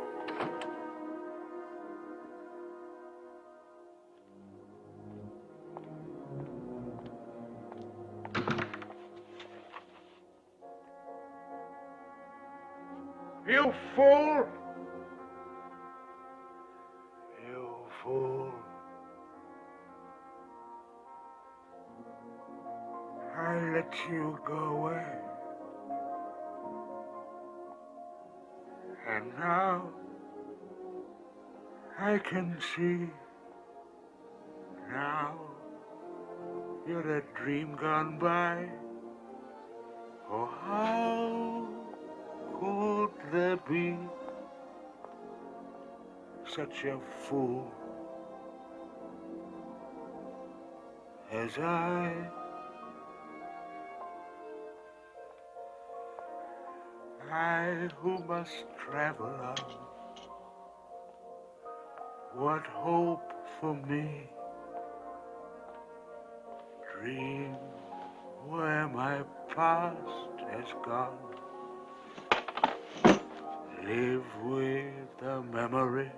You fool! You fool. I let you go away. And now I can see. Now You're a dream gone by. Oh, how could there be such a fool as I? I who must travel on, what hope for me? Dream where my past has gone. Live with the memory.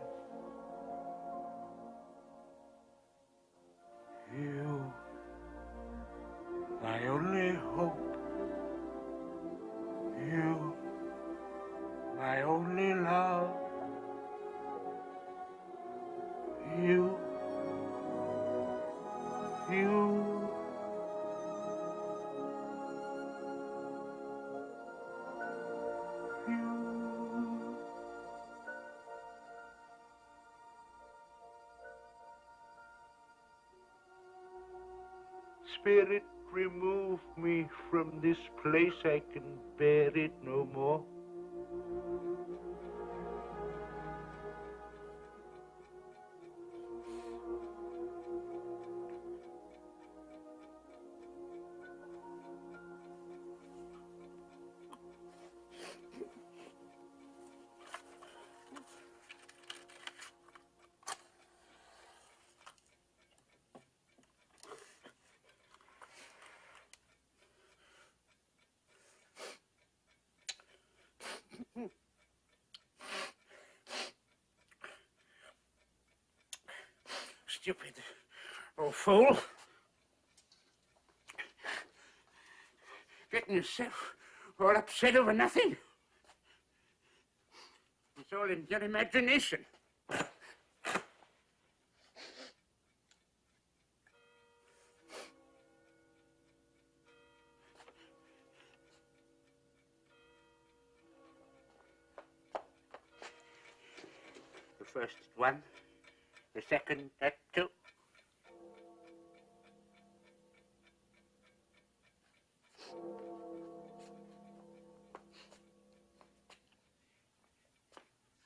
You, my only hope. You, my only love. You. Spirit, remove me from this place. I can bear it no more. Stupid old fool. Getting yourself all upset over nothing. It's all in your imagination. The first one, the second, that two.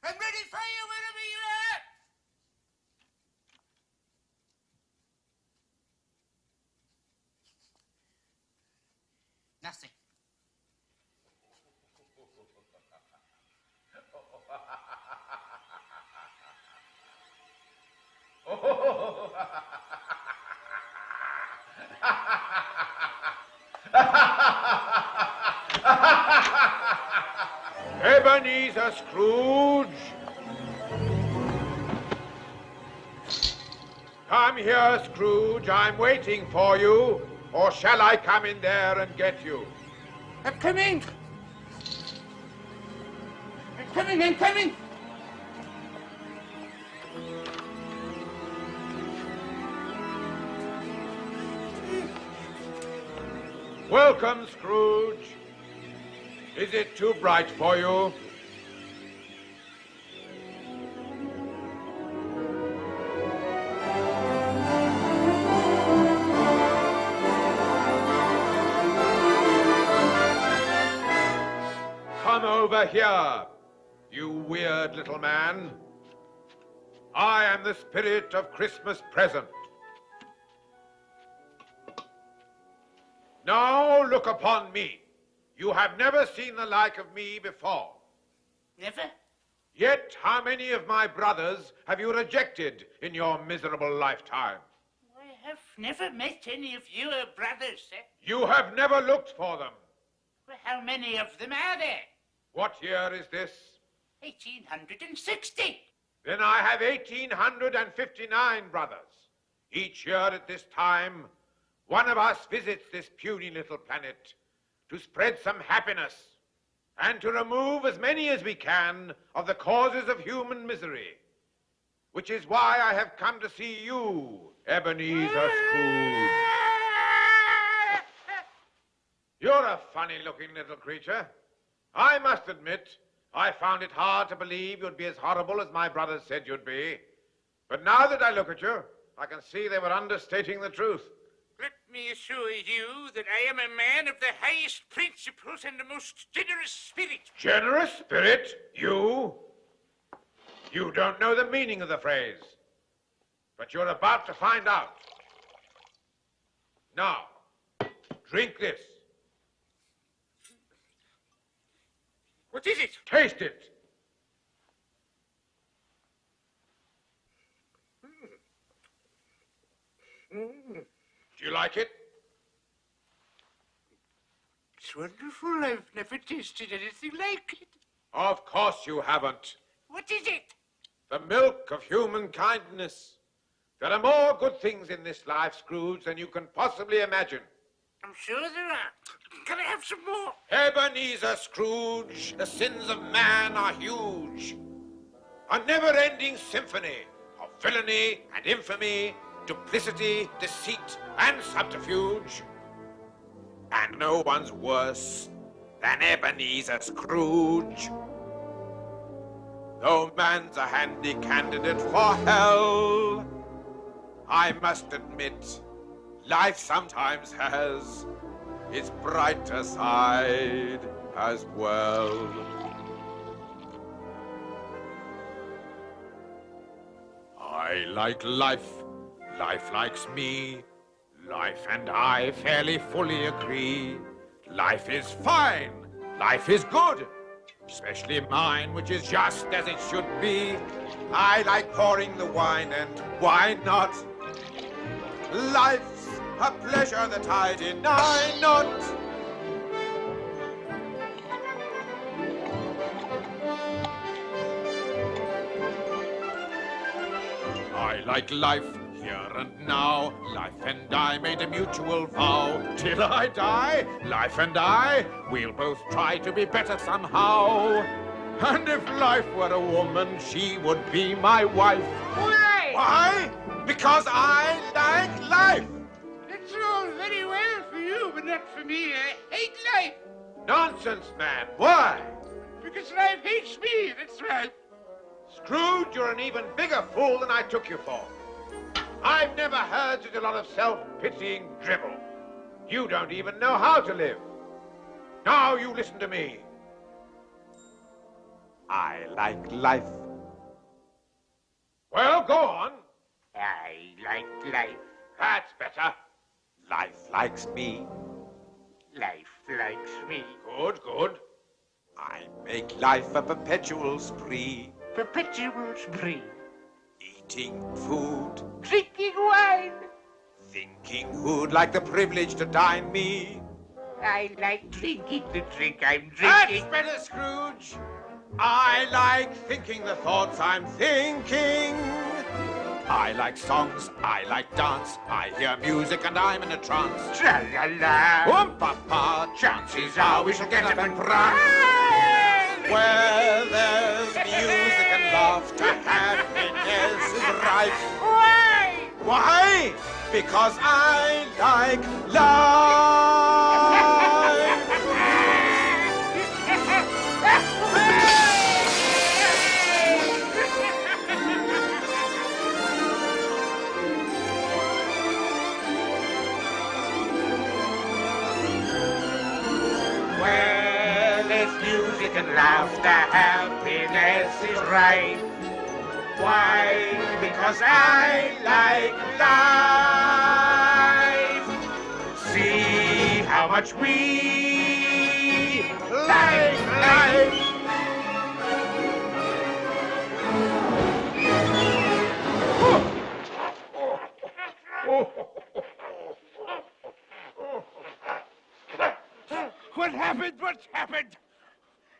I'm ready for you whenever you are. Nothing. Ebenezer Scrooge! Come here, Scrooge. I'm waiting for you. Or shall I come in there and get you? I'm coming. I'm coming. Welcome, Scrooge. Is it too bright for you? Come over here, you weird little man. I am the spirit of Christmas present. Now look upon me. You have never seen the like of me before. Never? Yet how many of my brothers have you rejected in your miserable lifetime? I have never met any of your brothers, sir. You have never looked for them. Well, how many of them are there? What year is this? 1860. Then I have 1859 brothers. Each year at this time, one of us visits this puny little planet to spread some happiness and to remove as many as we can of the causes of human misery, which is why I have come to see you, Ebenezer Scrooge. You're a funny-looking little creature. I must admit, I found it hard to believe you'd be as horrible as my brothers said you'd be. But now that I look at you, I can see they were understating the truth. Let me assure you that I am a man of the highest principles and the most generous spirit. Generous spirit? You? You don't know the meaning of the phrase. But you're about to find out. Now, drink this. What is it? Taste it. Do you like it? It's wonderful. I've never tasted anything like it. Of course you haven't. What is it? The milk of human kindness. There are more good things in this life, Scrooge, than you can possibly imagine. I'm sure there are. Can I have some more? Ebenezer Scrooge, the sins of man are huge. A never-ending symphony of villainy and infamy, duplicity, deceit, and subterfuge. And no one's worse than Ebenezer Scrooge. Though man's a handy candidate for hell, I must admit, life sometimes has its brighter side as well. I like life, life likes me, life and I fairly fully agree. Life is fine, life is good, especially mine, which is just as it should be. I like pouring the wine, and why not? Life's a pleasure that I deny not. I like life here and now. Life and I made a mutual vow. Till I die, life and I, we'll both try to be better somehow. And if life were a woman, she would be my wife. Why? Why? Because I like life. That's all very well for you, but not for me. I hate life. Nonsense, man. Why? Because life hates me, that's right. Scrooge, you're an even bigger fool than I took you for. I've never heard such a lot of self-pitying dribble. You don't even know how to live. Now you listen to me. I like life. Well, go on. I like life. That's better. Life likes me. Life likes me. Good, good. I make life a perpetual spree. Perpetual spree. Eating food. Drinking wine. Thinking who'd like the privilege to dine me. I like drinking the drink I'm That's drinking. better, Scrooge. I like thinking the thoughts I'm thinking. I like songs, I like dance, I hear music and I'm in a trance. Tra-la-la. Oom-pa-pa, chances are we shall get up and prance. Where there's music and laughter, happiness is rife. Why? Why? Because I like life. Where there's music and laughter, happiness is right. Why? Because I like life. See how much we like life. What happened? What's happened?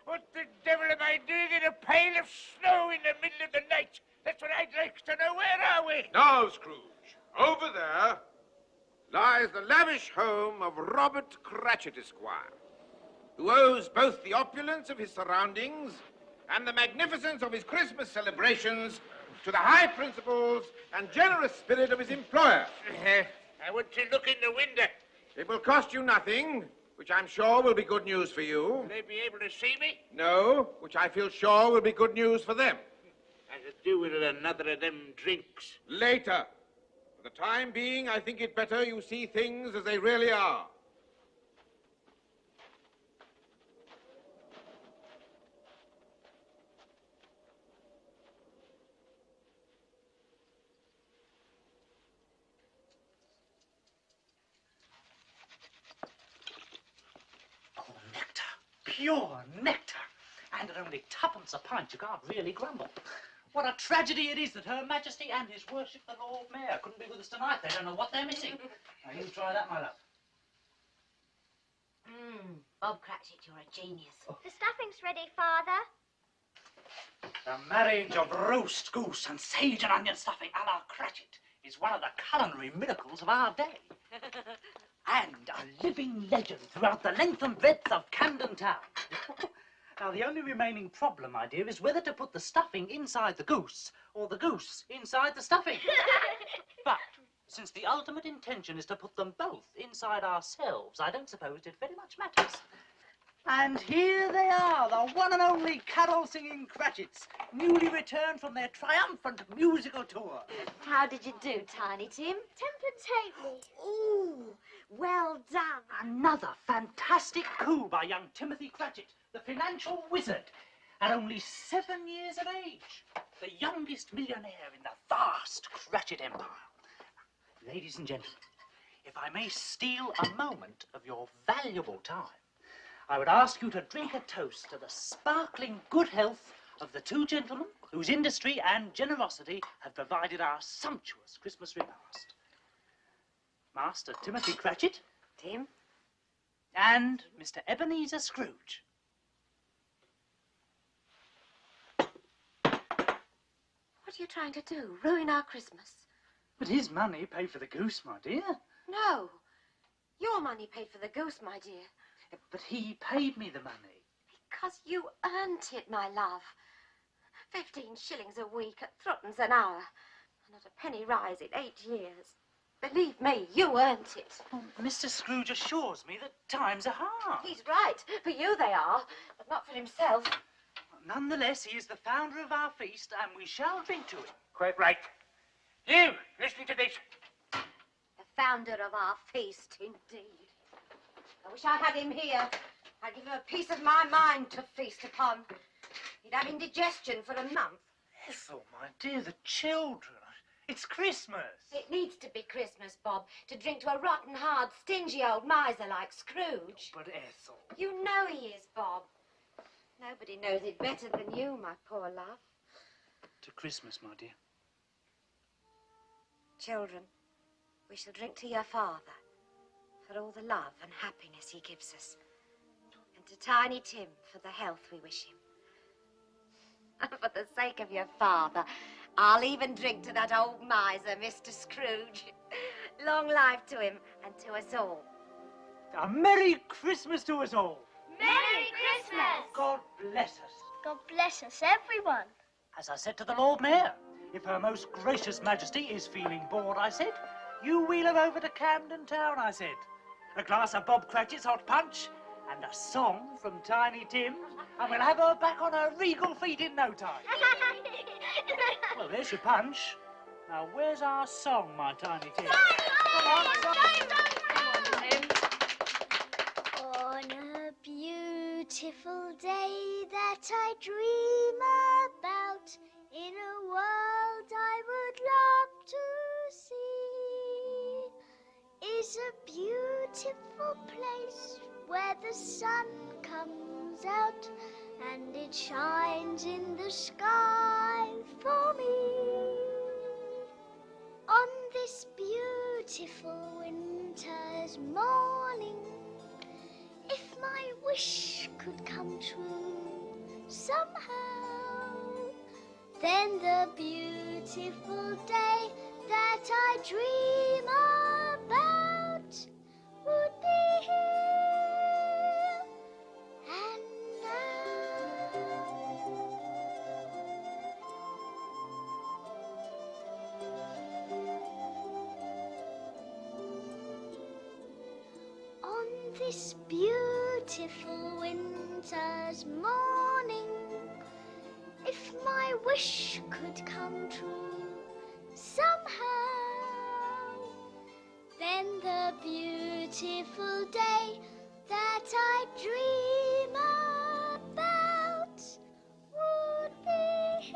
What the devil am I doing in a pile of snow in the middle of the night? That's what I'd like to know. Where are we? Now, Scrooge, over there lies the lavish home of Robert Cratchit, Esquire, who owes both the opulence of his surroundings and the magnificence of his Christmas celebrations to the high principles and generous spirit of his employer. I want to look in the window. It will cost you nothing, which I'm sure will be good news for you. Will they be able to see me? No, which I feel sure will be good news for them. I could do with another of them drinks. Later. For the time being, I think it better you see things as they really are. Nectar. Pure nectar. And at only twopence a pint, you can't really grumble. What a tragedy it is that Her Majesty and His Worship the Lord Mayor couldn't be with us tonight. They don't know what they're missing. Now, you try that, my love. Bob Cratchit, you're a genius. The stuffing's ready, Father. The marriage of roast goose and sage and onion stuffing a la Cratchit is one of the culinary miracles of our day. And a living legend throughout the length and breadth of Camden Town. Now, the only remaining problem, my dear, is whether to put the stuffing inside the goose or the goose inside the stuffing. But since the ultimate intention is to put them both inside ourselves, I don't suppose it very much matters. And here they are, the one and only carol-singing Cratchits, newly returned from their triumphant musical tour. How did you do, Tiny Tim? Temper-tately. Ooh, well done. Another fantastic coup by young Timothy Cratchit, the financial wizard, at only 7 years of age, the youngest millionaire in the vast Cratchit empire. Ladies and gentlemen, if I may steal a moment of your valuable time, I would ask you to drink a toast to the sparkling good health of the two gentlemen whose industry and generosity have provided our sumptuous Christmas repast. Master Timothy Cratchit. Tim. And Mr. Ebenezer Scrooge. What are you trying to do? Ruin our Christmas? But his money paid for the goose, my dear. No. Your money paid for the goose, my dear. But he paid me the money. Because you earned it, my love. 15 shillings a week at threepence an hour. And not a penny rise in 8 years. Believe me, you earned it. Oh, Mr. Scrooge assures me that times are hard. He's right. For you they are, but not for himself. Nonetheless, he is the founder of our feast, and we shall drink to him. Quite right. You, listening to this? The founder of our feast, indeed. I wish I had him here. I'd give him a piece of my mind to feast upon. He'd have indigestion for a month. Ethel, my dear, the children. It's Christmas. It needs to be Christmas, Bob, to drink to a rotten, hard, stingy old miser like Scrooge. But Ethel... You know he is, Bob. Nobody knows it better than you, my poor love. To Christmas, my dear. Children, we shall drink to your father for all the love and happiness he gives us. And to Tiny Tim for the health we wish him. And for the sake of your father, I'll even drink to that old miser, Mr. Scrooge. Long life to him and to us all. A Merry Christmas to us all. Merry Christmas! God bless us. God bless us, everyone. As I said to the Lord Mayor, if Her Most Gracious Majesty is feeling bored, I said, you wheel her over to Camden Town, I said. A glass of Bob Cratchit's hot punch and a song from Tiny Tim, and we'll have her back on her regal feet in no time. Well, there's your punch. Now, where's our song, my Tiny Tim? Come on, Tim. On a beautiful day that I dream about, in a world I would love to see, is a beautiful place where the sun comes out and it shines in the sky for me. On this beautiful winter's morning, if my wish could come true somehow, then the beautiful day that I dream about would be here and now. On this beautiful winter's morning, if my wish could come true somehow, beautiful day that I dream about would be here.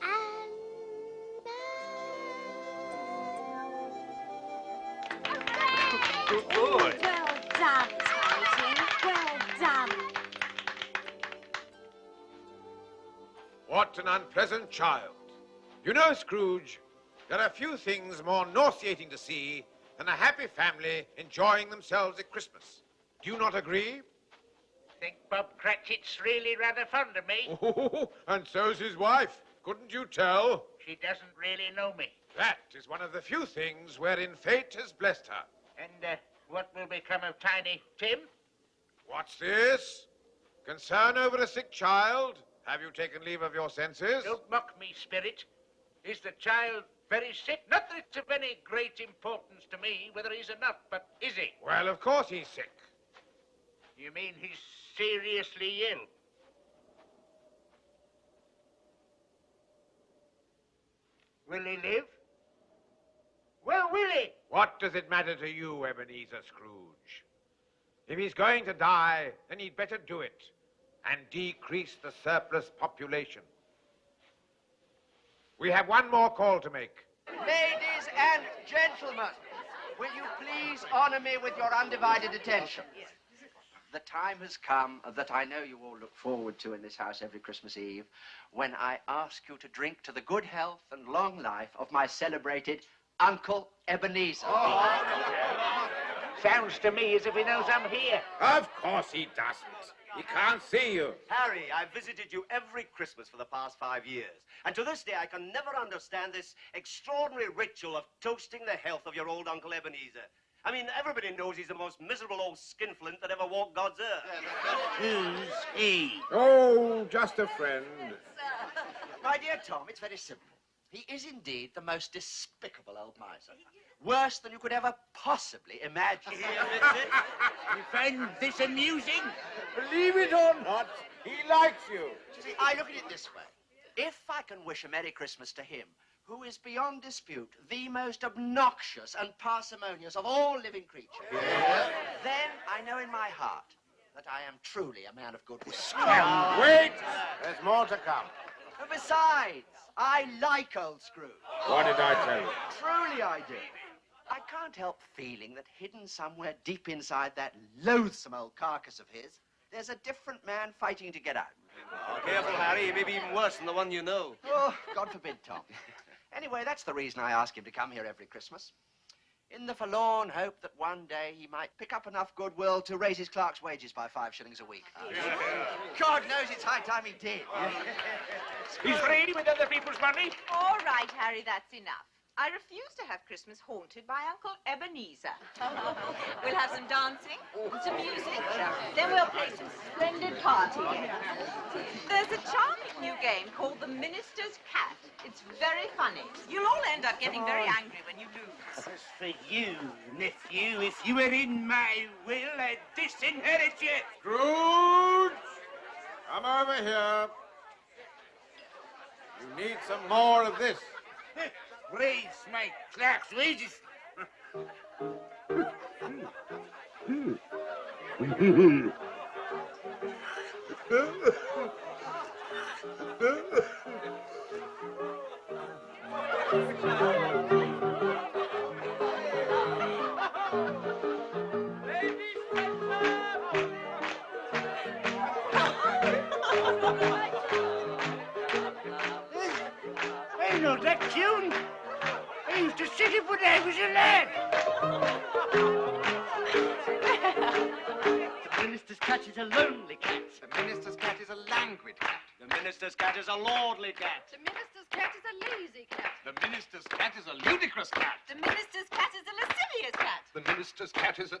And Good boy. Well done, Tiny Tim. Well done. What an unpleasant child. You know, Scrooge, there are few things more nauseating to see than a happy family enjoying themselves at Christmas. Do you not agree? Think Bob Cratchit's really rather fond of me. Oh, and so's his wife. Couldn't you tell? She doesn't really know me. That is one of the few things wherein fate has blessed her. And what will become of Tiny Tim? What's this? Concern over a sick child? Have you taken leave of your senses? Don't mock me, Spirit. Is the child very sick? Not that it's of any great importance to me whether he's or not, but is he? Well, of course he's sick. You mean he's seriously ill? Will he live? Well, will he? What does it matter to you, Ebenezer Scrooge? If he's going to die, then he'd better do it and decrease the surplus population. We have one more call to make. Ladies and gentlemen, will you please honor me with your undivided attention? The time has come that I know you all look forward to in this house every Christmas Eve, when I ask you to drink to the good health and long life of my celebrated Uncle Ebenezer. Sounds to me as if he knows I'm here. Of course he doesn't. He can't see you. Harry, I've visited you every Christmas for the past 5 years. And to this day, I can never understand this extraordinary ritual of toasting the health of your old Uncle Ebenezer. I mean, everybody knows he's the most miserable old skinflint that ever walked God's earth. Who's he? Oh, just a friend. My dear Tom, it's very simple. He is indeed the most despicable old miser. Worse than you could ever possibly imagine. You find this amusing? Believe it or not, he likes you. You see, I look at it this way. If I can wish a Merry Christmas to him, who is beyond dispute the most obnoxious and parsimonious of all living creatures, then I know in my heart that I am truly a man of good will. Wait! There's more to come. But besides, I like old Scrooge. What did I tell you? Truly I do. I can't help feeling that hidden somewhere deep inside that loathsome old carcass of his, there's a different man fighting to get out. Oh, careful, Harry. He may be even worse than the one you know. Oh, God forbid, Tom. Anyway, that's the reason I ask him to come here every Christmas. In the forlorn hope that one day he might pick up enough goodwill to raise his clerk's wages by 5 shillings a week. God knows it's high time he did. He's free with other people's money. All right, Harry, that's enough. I refuse to have Christmas haunted by Uncle Ebenezer. We'll have some dancing, some music, then we'll play some splendid party games. There's a charming new game called the Minister's Cat. It's very funny. You'll all end up getting very angry when you lose. As for you, nephew, if you were in my will, I'd disinherit you. Scrooge! Come over here. You need some more of this. Raise my clerk's wages. I know that tune. I used to sing it when I was a lad. The minister's cat is a lonely cat. The minister's cat is a languid cat. The minister's cat is a lordly cat. The minister's cat is a lazy cat. The minister's cat is a ludicrous cat. The minister's cat is a lascivious cat. The minister's cat is a...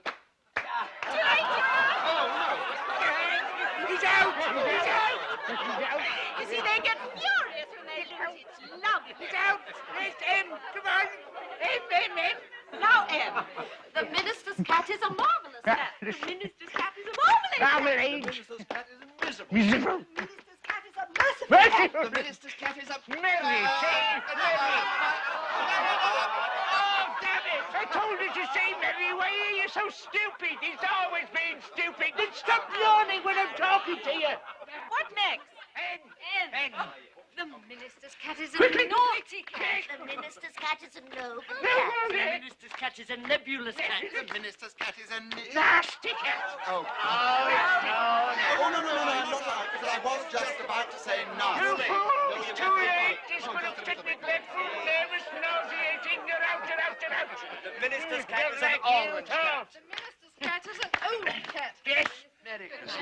He's out! He's out! You see, they get furious when they lose. It's lovely. He's out! Where's M? Come on! M. Now, Em, the minister's cat is a marvelous cat. The minister's cat is a marvelous cat. Marmalade! The minister's cat is miserable. Miserable! The minister's cat is a merciful cat. The minister's cat is a... Merry, say, merry! so stupid. He's always been stupid. Then stop yawning when I'm talking to you. What next? Hen. The minister's cat is a Quickly. naughty cat. The minister's cat is a noble cat. The minister's cat is a nebulous cat. The minister's cat is a nasty cat. Oh, no. no, I'm not right, because I was just about to say nasty. You fool! It's too late. He's full of technical fool, nervous, nauseating. You're out. The minister's cat is Like an orange cat. The minister's cat is an old cat. Yes. Merry Christmas.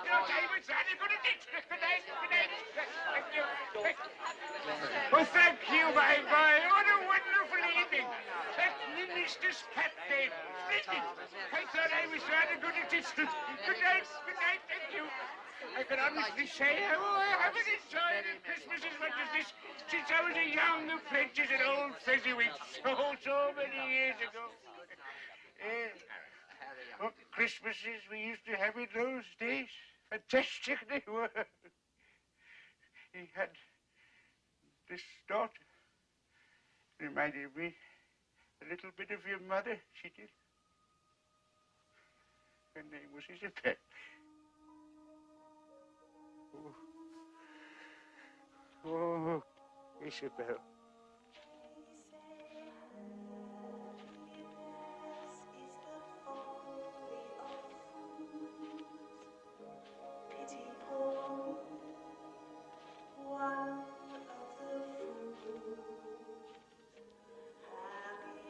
Your time is running good at it. Good night. Thank you. Well, thank you, my boy. What a wonderful evening. That minister's cat name. Splendid. I thought I was rather good at it. Good night. Thank you. I can honestly say I haven't enjoyed Christmas as much as this since I was a young apprentice at old Fezziwig so many years ago. What Christmases we used to have in those days. Fantastic they were. He had this daughter. Reminded me a little bit of your mother, she did. Her name was Isabel. Oh, Isabel.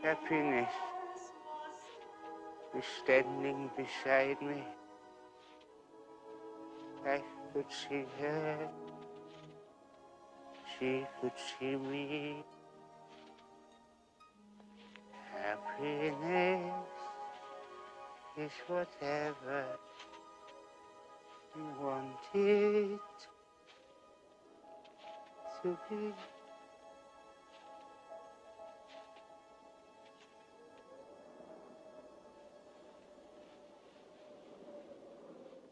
Happiness is standing beside me. I could see her. She could see me. Happiness is whatever you want it to be.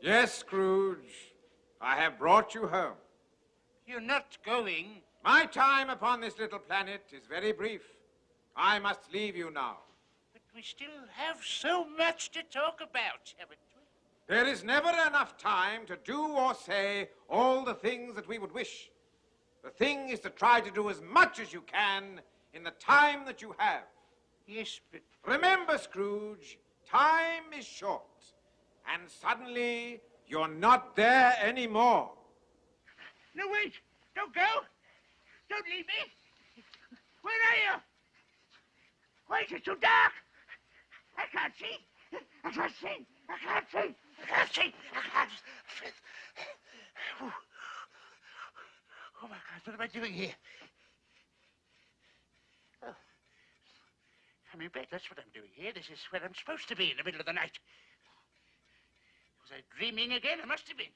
Yes, Scrooge, I have brought you home. You're not going. My time upon this little planet is very brief. I must leave you now. But we still have so much to talk about, haven't we? There is never enough time to do or say all the things that we would wish. The thing is to try to do as much as you can in the time that you have. Yes, but... Remember, Scrooge, time is short. And suddenly, you're not there anymore. No, wait. Don't go. Don't leave me. Where are you? Why is it so dark? I can't see. I can't see. Oh, my God, what am I doing here? Oh. I'm in bed, that's what I'm doing here. This is where I'm supposed to be in the middle of the night. Was I dreaming again? I must have been.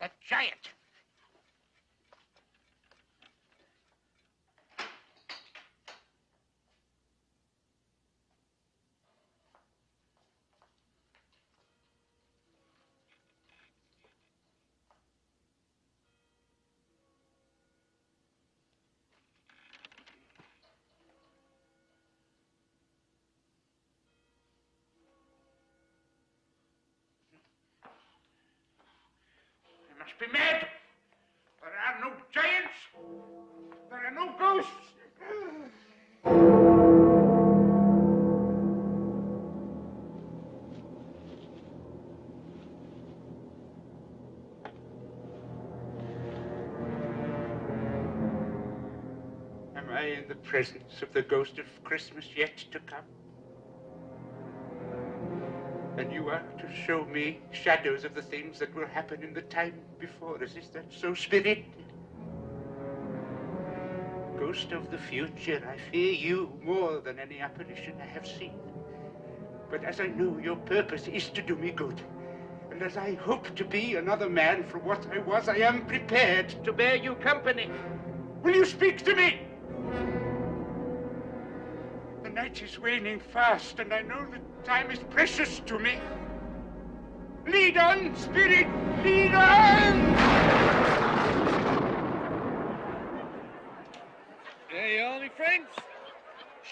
That giant. Be mad. There are no giants. There are no ghosts. Am I in the presence of the ghost of Christmas yet to come? And you are to show me shadows of the things that will happen in the time before us. Is that so, Spirit? Ghost of the future, I fear you more than any apparition I have seen. But as I know your purpose is to do me good, and as I hope to be another man from what I was, I am prepared to bear you company. Will you speak to me? The night is waning fast, and I know that time is precious to me. Lead on, Spirit, lead on! There you are, my friends.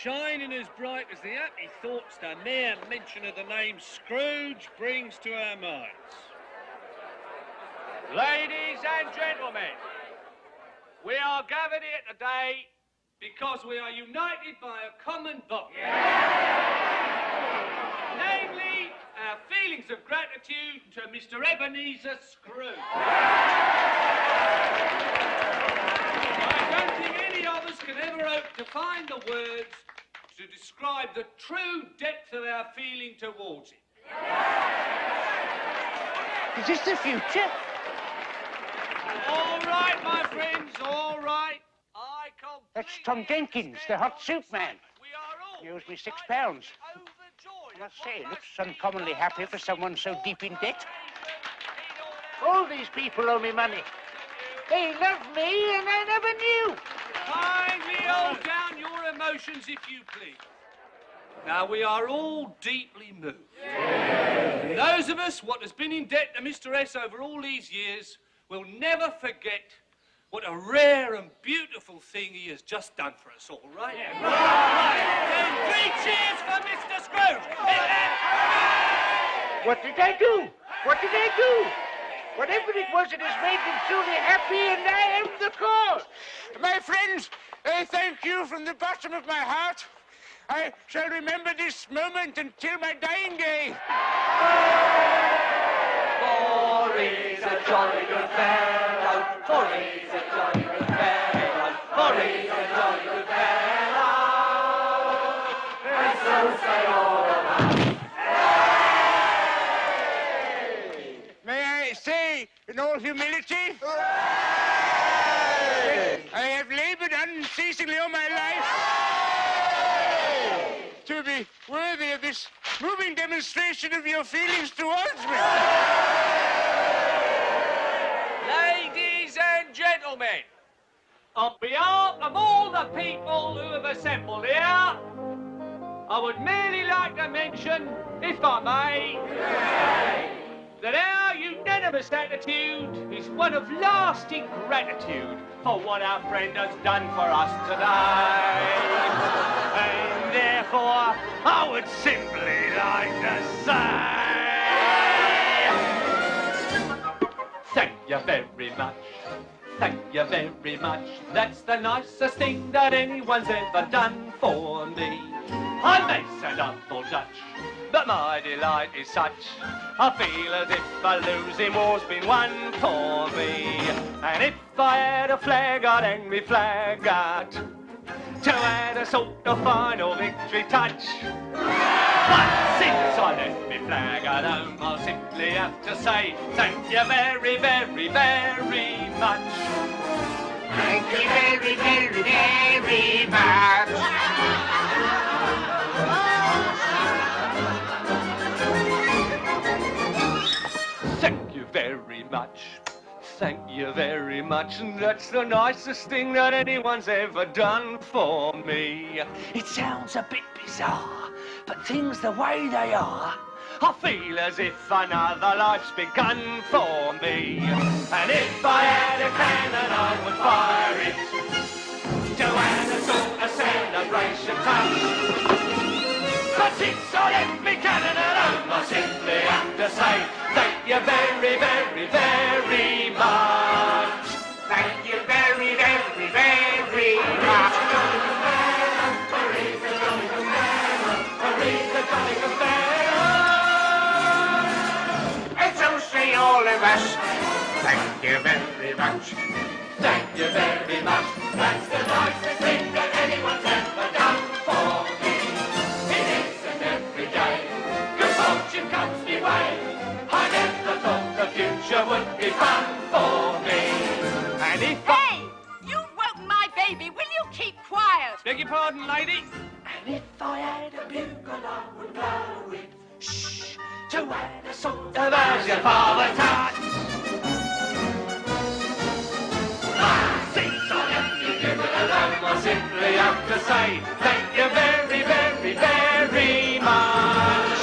shining as bright as the happy thoughts the mere mention of the name Scrooge brings to our minds. Ladies and gentlemen, we are gathered here today because we are united by a common bond. Namely, our feelings of gratitude to Mr. Ebenezer Scrooge. I don't think any of us can ever hope to find the words to describe the true depth of our feeling towards him. Is this the future? All right, my friends, all right. That's Tom Jenkins, the hot soup man. He owes me £6. I must say, he looks uncommonly happy for someone so deep in debt. All these people owe me money. They love me and I never knew. Kindly hold down your emotions, if you please. Now, we are all deeply moved. Those of us what has been in debt to Mr. S over all these years will never forget what a rare and beautiful thing he has just done for us all, right? Yeah. Right. Then 3 cheers for Mr. Scrooge! What did I do? What did I do? Whatever it was, it has made them truly happy, and I am the cause. My friends, I thank you from the bottom of my heart. I shall remember this moment until my dying day. For he's a jolly good fellow, for he's a jolly good fellow, for he's a jolly good fellow, and so say all about. May I say, in all humility, I have labored unceasingly all my life to be worthy of this moving demonstration of your feelings towards me. Ladies and gentlemen, on behalf of all the people who have assembled here, I would merely like to mention, if I may, that our unanimous attitude is one of lasting gratitude for what our friend has done for us today. And therefore, I would simply like to say, thank you very much. Thank you very much. That's the nicest thing that anyone's ever done for me. I may sound up or Dutch, but my delight is such. I feel as if a losing war's been won for me. And if I had a flag, I'd hang me flag out to add a sort of final victory touch. But since I left me flag at home, I'll simply have to say thank you very, very, very much. Thank you very, very, very much. Thank you very much. Thank you very much. And that's the nicest thing that anyone's ever done for me. It sounds a bit bizarre, but things the way they are, I feel as if another life's begun for me. And if I had a cannon, I would fire it to add a sort of celebration touch. But since I left me cannon at home, I simply have to say thank you very, very, very much. Thank you very, very, very much. And so say all of us, thank you very much. Thank you very much. That's the nicest thing that anyone's ever done for me. It isn't every day good fortune comes me way. I never thought the future would be fun for me. And if Hey! You've woken my baby. Will you keep quiet? Beg your pardon, lady? And if I had a bugle, I would blow it. Shh! To add a sort of as your father touch. Since I left me bugle alone, I simply have to say thank you very, very, very much.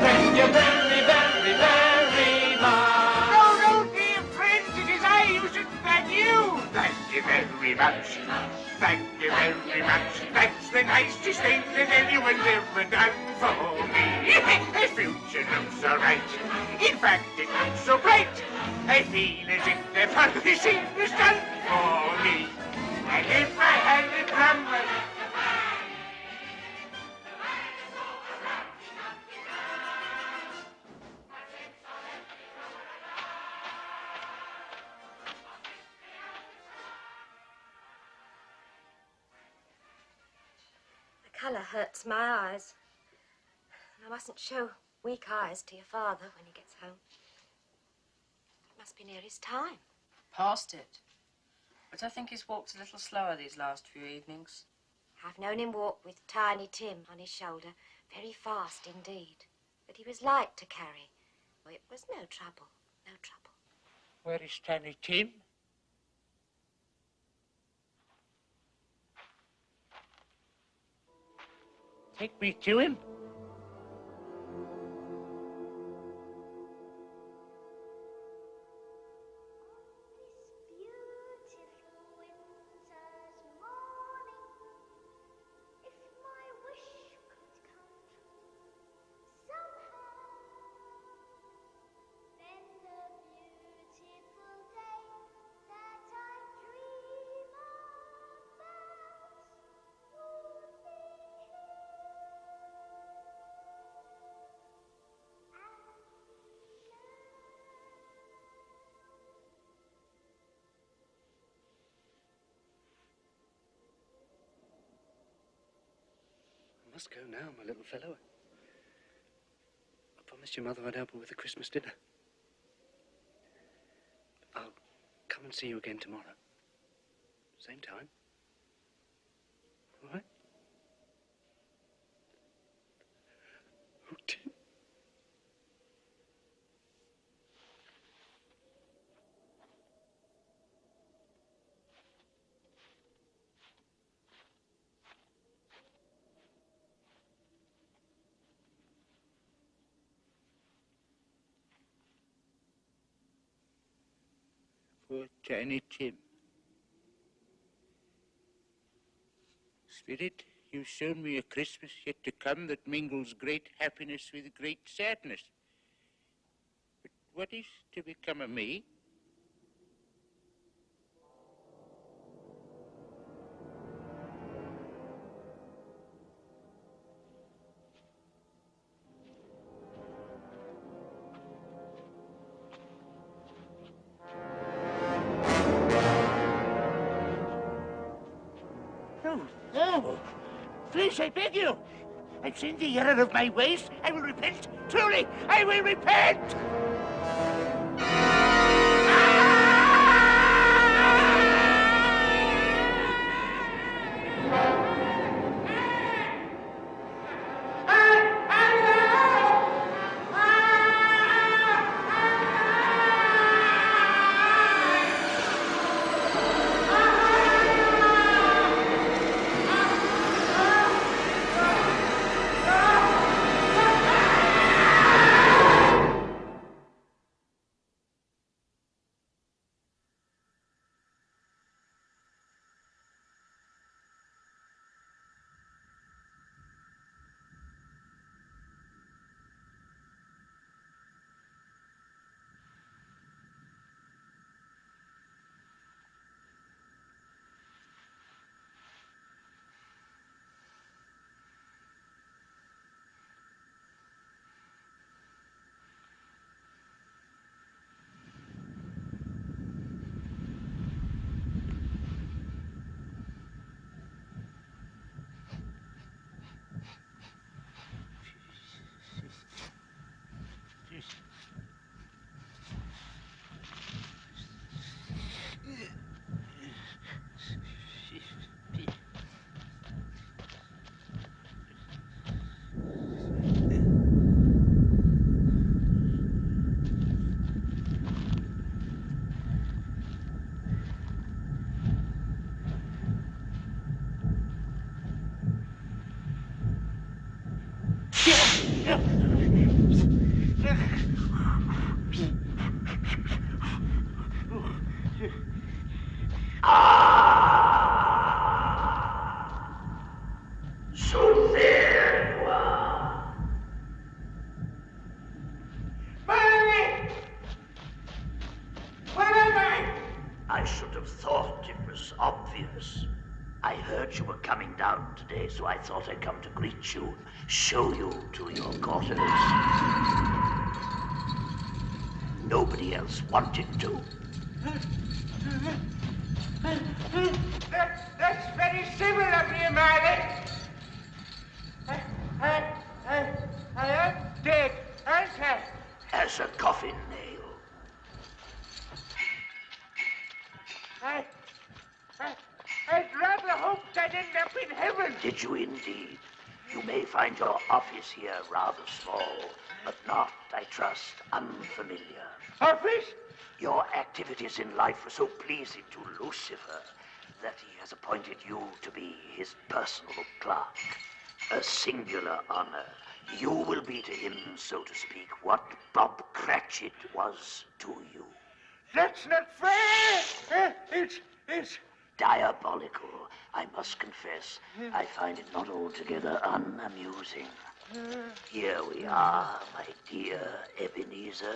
Thank you very, very, very much. No, no, dear friends, it is I who should thank you. Thank you very very much. Thank you very much. That's the nicest thing that anyone's ever done for me. The future looks all right. In fact, it looks so bright. I feel as if the furnishing is done for me. And if I had a drum, The colour hurts my eyes. I mustn't show weak eyes to your father when he gets home. It must be near his time. Past it. But I think he's walked a little slower these last few evenings. I've known him walk with Tiny Tim on his shoulder, very fast indeed. But he was light to carry. Oh, it was no trouble, no trouble. Where is Tiny Tim? Take me to him. I must go now, my little fellow. I promised your mother I'd help her with the Christmas dinner. I'll come and see you again tomorrow. Same time. All right? Oh, Tim. Poor Tiny Tim. Spirit, you've shown me a Christmas yet to come that mingles great happiness with great sadness. But what is to become of me? No, please, I beg you. I've sinned the error of my ways. I will repent. Truly, I will repent. was obvious. I heard you were coming down today, so I thought I'd come to greet you, show you to your quarters. Nobody else wanted to. That's very civil of you, Marley. I am dead, aren't I? As a coffin nail. I'd rather hope I'd end up in heaven. Did you indeed? You may find your office here rather small, but not, I trust, unfamiliar. Office? Your activities in life were so pleasing to Lucifer that he has appointed you to be his personal clerk. A singular honor. You will be to him, so to speak, what Bob Cratchit was to you. That's not fair. It's diabolical, I must confess. I find it not altogether unamusing. Here we are, my dear Ebenezer.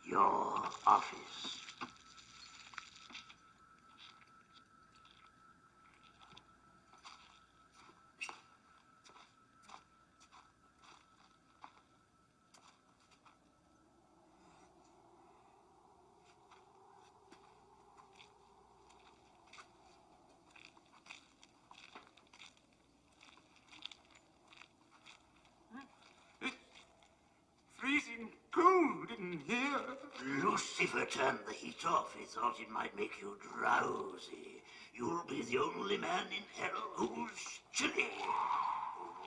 Your office. freezing cold in here. Lucifer turned the heat off. He thought it might make you drowsy. You'll be the only man in hell who's chilly.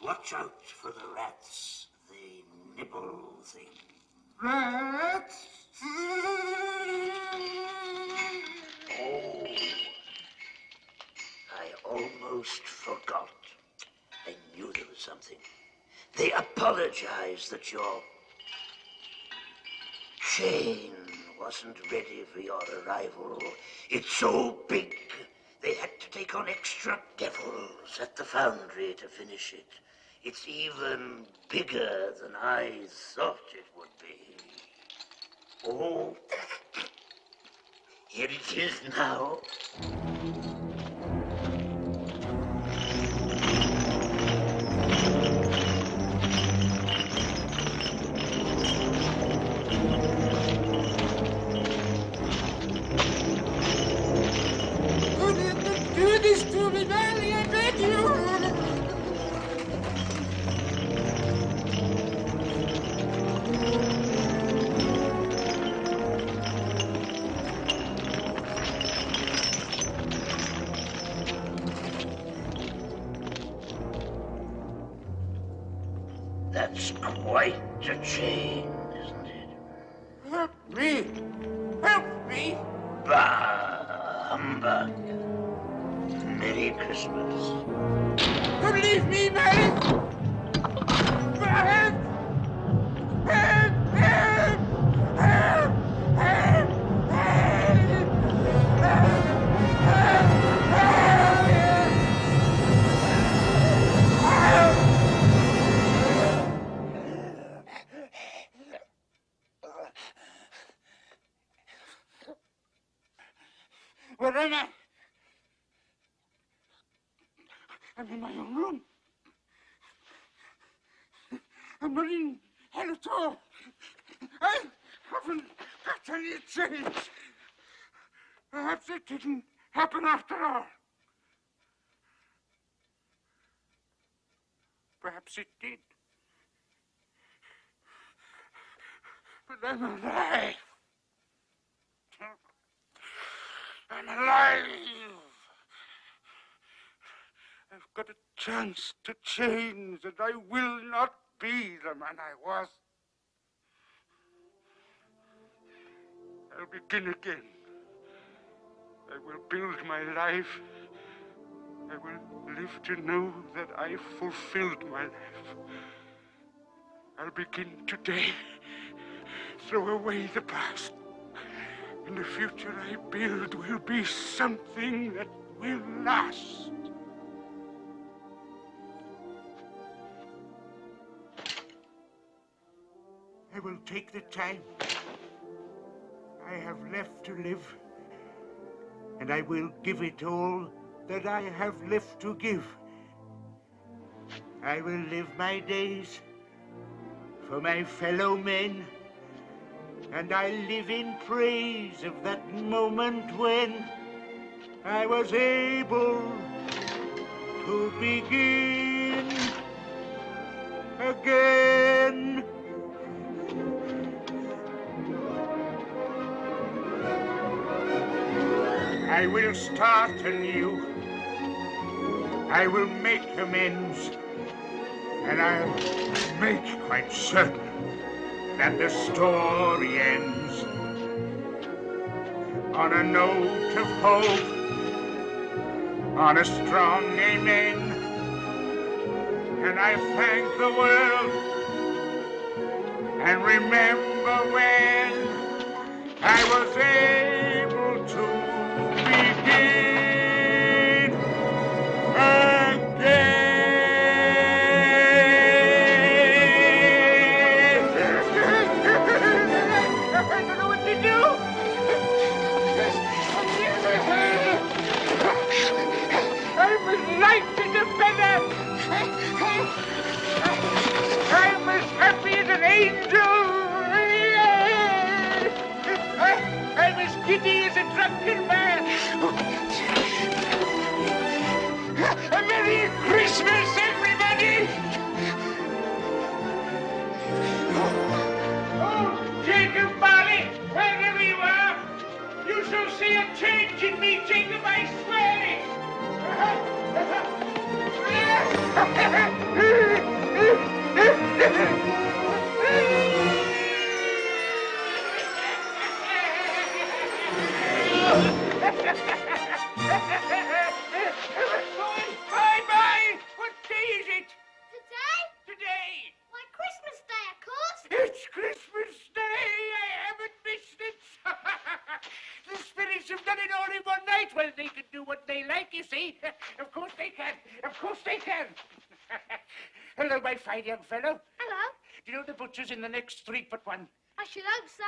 Watch out for the rats. They nibble things. Rats? Oh, I almost forgot. I knew there was something. They apologize that your chain wasn't ready for your arrival. It's so big, they had to take on extra devils at the foundry to finish it. It's even bigger than I thought it would be. Oh, here it is now. Do this to me, Marley, I beg you! That's quite a chain, isn't it? Help me! Help me! Bah, humbug. Merry Christmas. Don't leave me, Marley! Help! Help! Help! Help! Help! Where am I? I'm in my own room. I'm not in hell at all. I haven't got any change. Perhaps it didn't happen after all. Perhaps it did. But I'm alive. I'm alive. I've got a chance to change, and I will not be the man I was. I'll begin again. I will build my life. I will live to know that I fulfilled my life. I'll begin today. Throw away the past. And the future I build will be something that will last. I will take the time. I have left to live, and I will give it all that I have left to give. I will live my days for my fellow men, and I live in praise of that moment when I was able to begin again. I will start anew. I will make amends, and I'll make quite certain that the story ends on a note of hope, on a strong amen. And I thank the world and remember when I was able to begin again. I don't know what to do. I'm as light as a feather. I'm as happy as an angel. I'm as giddy as a drunken man. A Merry Christmas, everybody! Oh, Jacob Marley, wherever you are, you shall see a change in me, Jacob, I swear it! Bye-bye! What day is it? Today? Today! Why, Christmas Day, of course. It's Christmas Day! I haven't missed it! The spirits have done it all in one night. Well, they can do what they like, you see. Of course they can. Of course they can. Hello, my fine young fellow. Hello. Do you know the butcher's in the next street but one? I should hope so.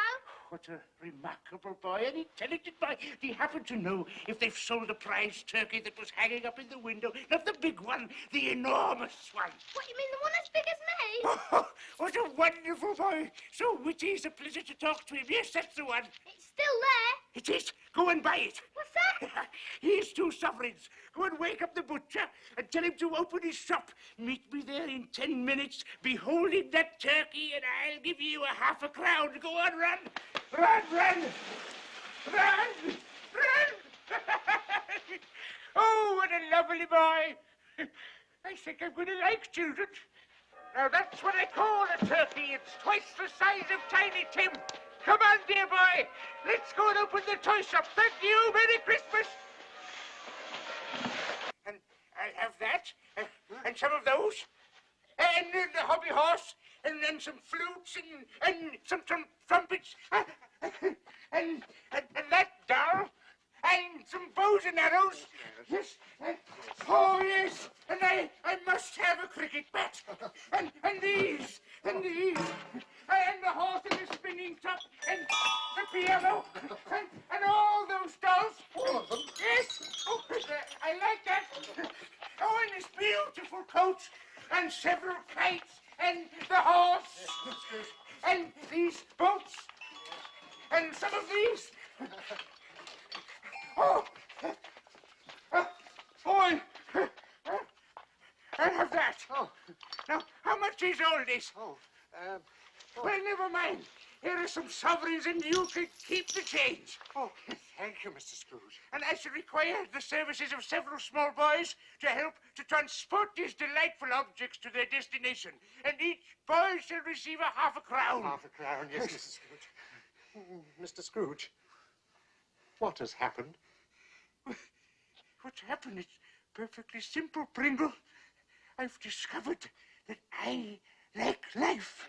What a remarkable boy, an intelligent boy. Do you happen to know if they've sold the prize turkey that was hanging up in the window? Not the big one, the enormous one. What, you mean the one as big as me? Oh, what a wonderful boy. So witty, it's a pleasure to talk to him. Yes, that's the one. It's still there. It is. Go and buy it. What's that? Here's 2 sovereigns. Go and wake up the butcher and tell him to open his shop. Meet me there in 10 minutes, beholding that turkey, and I'll give you a half a crown. Go on, run. Run, run. Run, run. Oh, what a lovely boy. I think I'm going to like children. Now, that's what I call a turkey. It's twice the size of Tiny Tim. Come on, dear boy. Let's go and open the toy shop. Thank you. Merry Christmas. And I'll have that, and some of those, and the hobby horse, and then some flutes, and some trumpets, and that doll, and some bows and arrows. Yes, oh yes, and I must have a cricket bat, and these, and the horse and the spinning top, and the piano, and all those dolls. All of them? Yes, oh, I like that. Oh, and this beautiful coat, and several kites, and the horse, and these boats, and some of these. Oh, boy, I'll have that. Oh. Now, how much is all this? Well, never mind. Here are some sovereigns, and you can keep the change. Oh, thank you, Mr. Scrooge. And I shall require the services of several small boys to help to transport these delightful objects to their destination. And each boy shall receive a half a crown. Half a crown, yes, Mrs. Scrooge. Mr. Scrooge, what has happened? What's happened? It's perfectly simple, Pringle. I've discovered that I like life.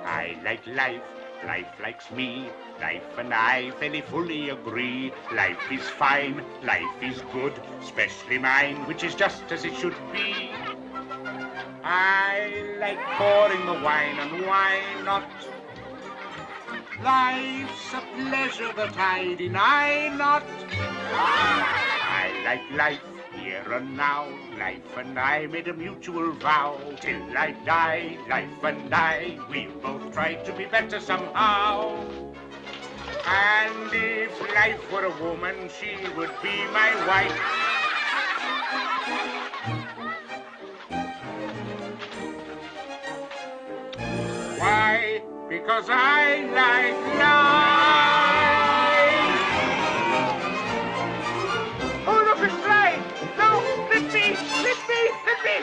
I like life, life likes me. Life and I fairly fully agree. Life is fine, life is good, especially mine, which is just as it should be. I like pouring the wine, and why not? Life's a pleasure that I deny not. I like life here and now. Life and I made a mutual vow. Till I die, life and I, we'll both try to be better somehow. And if life were a woman, she would be my wife. Why? Because I like life. Oh, look, it's flying. No, lift me, lift me, lift me.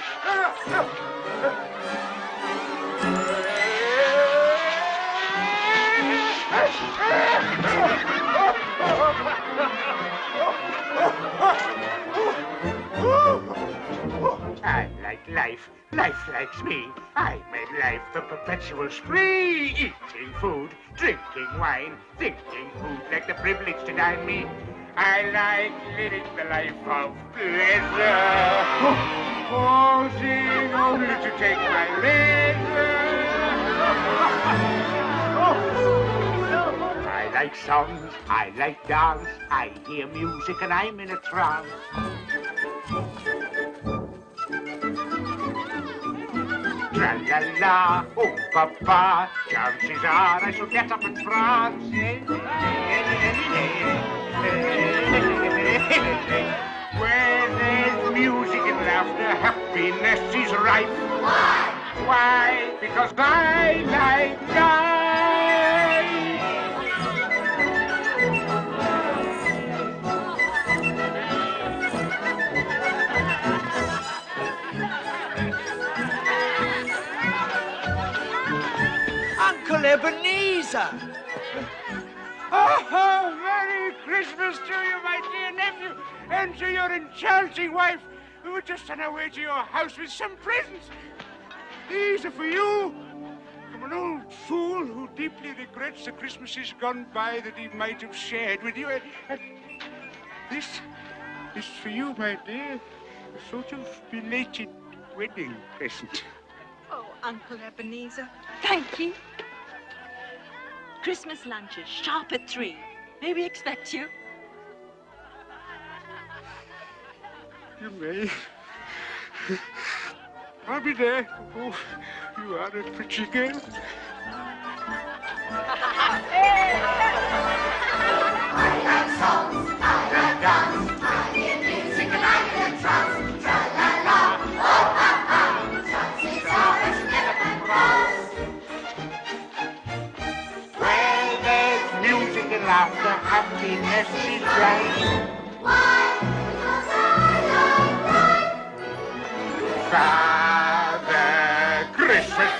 I like life. Life likes me. I made life a perpetual spree. Eating food, drinking wine, thinking who'd like the privilege to dine me. I like living the life of pleasure. Pausing only to take my leisure. I like songs, I like dance. I hear music and I'm in a trance. Tra-la-la, oh papa, chances are I shall get up and prance. Where there's music and laughter, happiness is rife. Why? Why? Because I like life. Uncle Ebenezer! Oh, Merry Christmas to you, my dear nephew, and to your enchanting wife, who were just on our way to your house with some presents. These are for you, from an old fool who deeply regrets the Christmases gone by that he might have shared with you. And this is for you, my dear, a sort of belated wedding present. Oh, Uncle Ebenezer, thank you. Christmas lunches, sharp at 3. May we expect you? You may. I'll be there. Oh, you are a pretty girl. I like songs, I like dance, I hear music and I'm in a trance. Tra-la-la, oh ha-ha, chances are I shall get up and cross. Where there's music and laughter, happiness is right. Why? Because I like life. Father Christmas.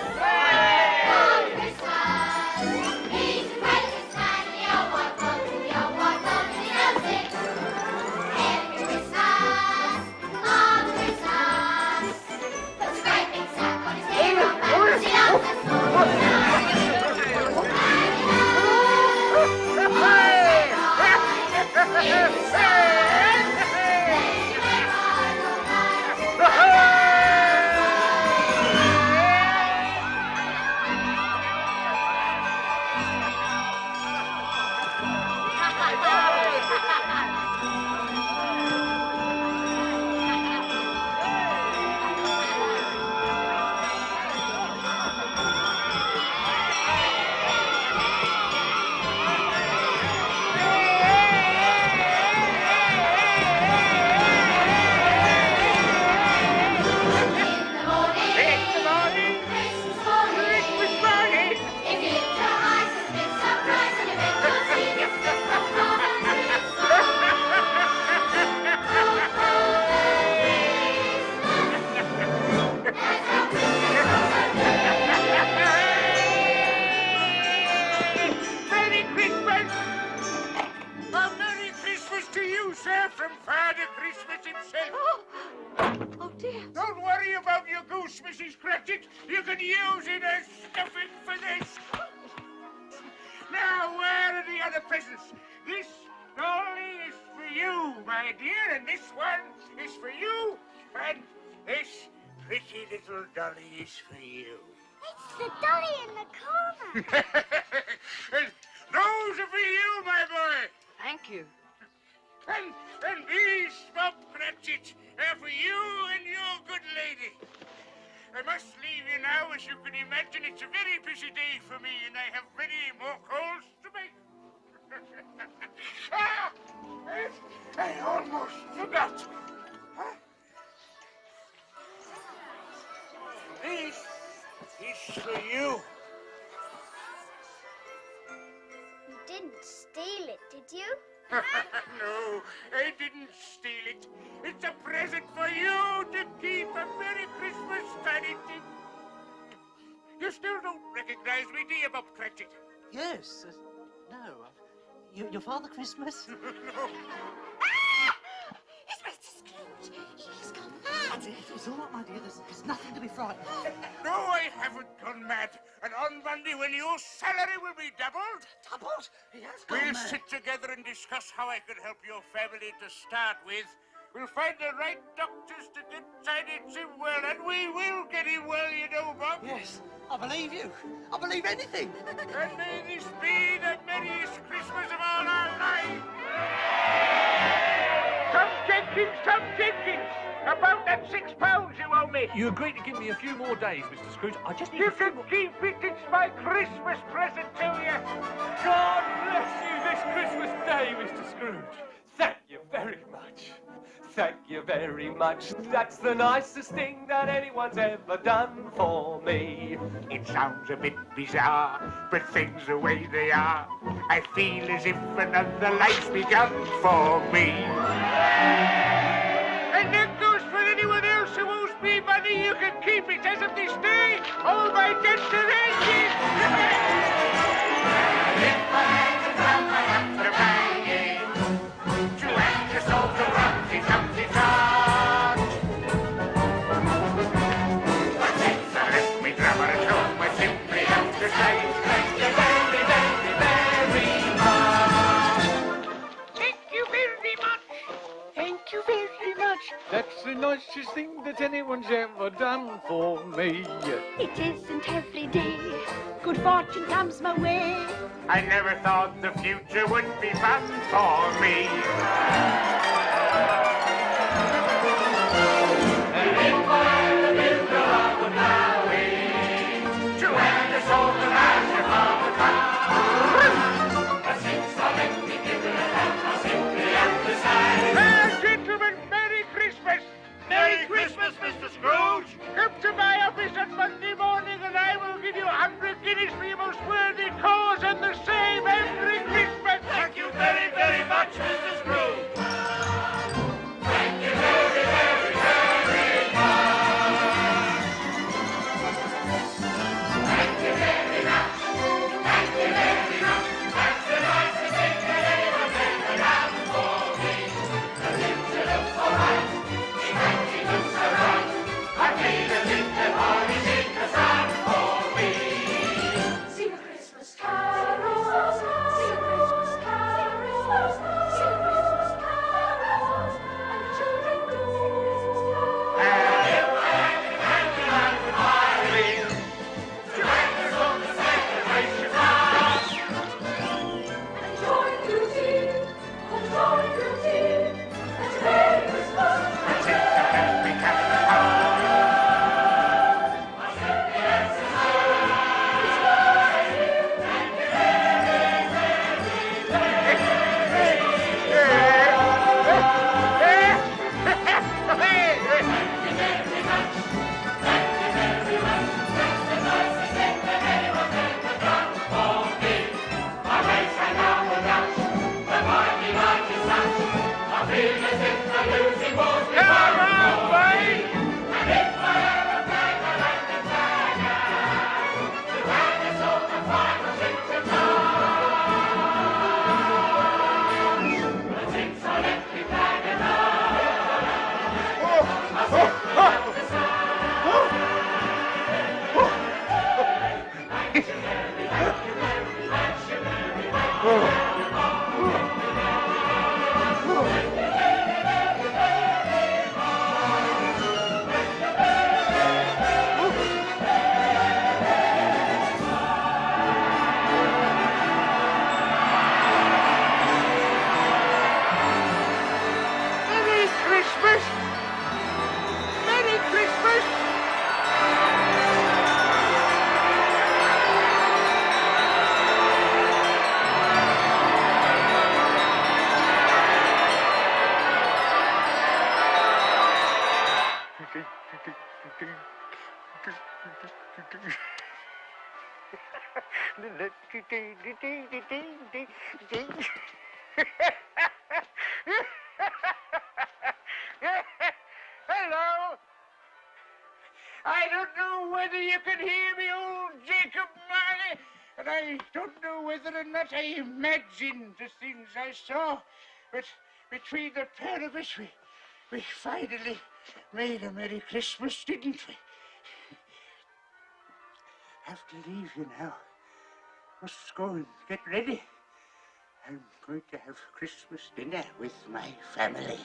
On Christmas, he's the greatest man in the old wide world, and the old wide world, and he knows it. Every Christmas, on Christmas, puts a great big sack on his head, on back, 'cause he loves us all. Merry Christmas! A Merry Christmas to you, sir, from Father Christmas himself. Oh, dear. Don't worry about your goose, Mrs. Cratchit. You can use it as stuffing for this. Now, where are the other presents? This dolly is for you, my dear, and this one is for you, and this pretty little dolly is for you. It's the dolly in the corner. And those are for you, my boy. Thank you. And these, Bob Cratchit, are for you and your good lady. I must leave you now, as you can imagine. It's a very busy day for me, and I have many more calls to make. I almost forgot. This is for you. You didn't steal it, did you? No, I didn't steal it. It's a present for you to keep. A Merry Christmas, Tiny Tim. You still don't recognize me, do you, Bob Cratchit? Yes. No. Your Father Christmas? No. It's Mr. Scrooge. He's gone mad. It's all right, my dear. There's nothing to be frightened of. No, I haven't gone mad. And on Monday, when your salary will be doubled... Doubled? He has gone We'll mad. sit together and discuss how I can help your family to start with. We'll find the right doctors to get Tiny Tim well, and we will get him well, you know, Bob. Yes, I believe you. I believe anything. And may this be the merriest Christmas of all our lives. Some Jenkins, about that £6 you owe me. You agreed to give me a few more days, Mr. Scrooge. I just need You a few can more... keep it. It's my Christmas present to you. God bless you this Christmas Day, Mr. Scrooge. Thank you very much. Thank you very much. That's the nicest thing that anyone's ever done for me. It sounds a bit bizarre, but things the way they are, I feel as if another life's begun for me. And that goes for anyone else who owes me money. You can keep it as of this day. All my debts are ended. If I had to drown my after banging, to end your soul to Rumty Tumpty Tart. But since I left me drummer at home, I simply have to say thank you very, very, very much. Thank you very much. Thank you very much. That's the nicest thing that anyone's ever done for me. It isn't every day good fortune comes my way. I never thought the future would be fun for me. And if I had the builder I would marry, to end the soul to master of the time. But since I let me give it a hand, I simply have to say, gentlemen, Merry Christmas! Merry Christmas, Mr. Scrooge! Come to my office on Monday morning and I will give you 100 guineas for your most worthy cause, and the same every Christmas! Thank you very, very much, Mr. Scrooge! Hello. I don't know whether you can hear me, old Jacob Marley, and I don't know whether or not I imagined the things I saw, but between the pair of us, we finally made a Merry Christmas, didn't we? Have to leave you now. Must go and get ready. I'm going to have Christmas dinner with my family.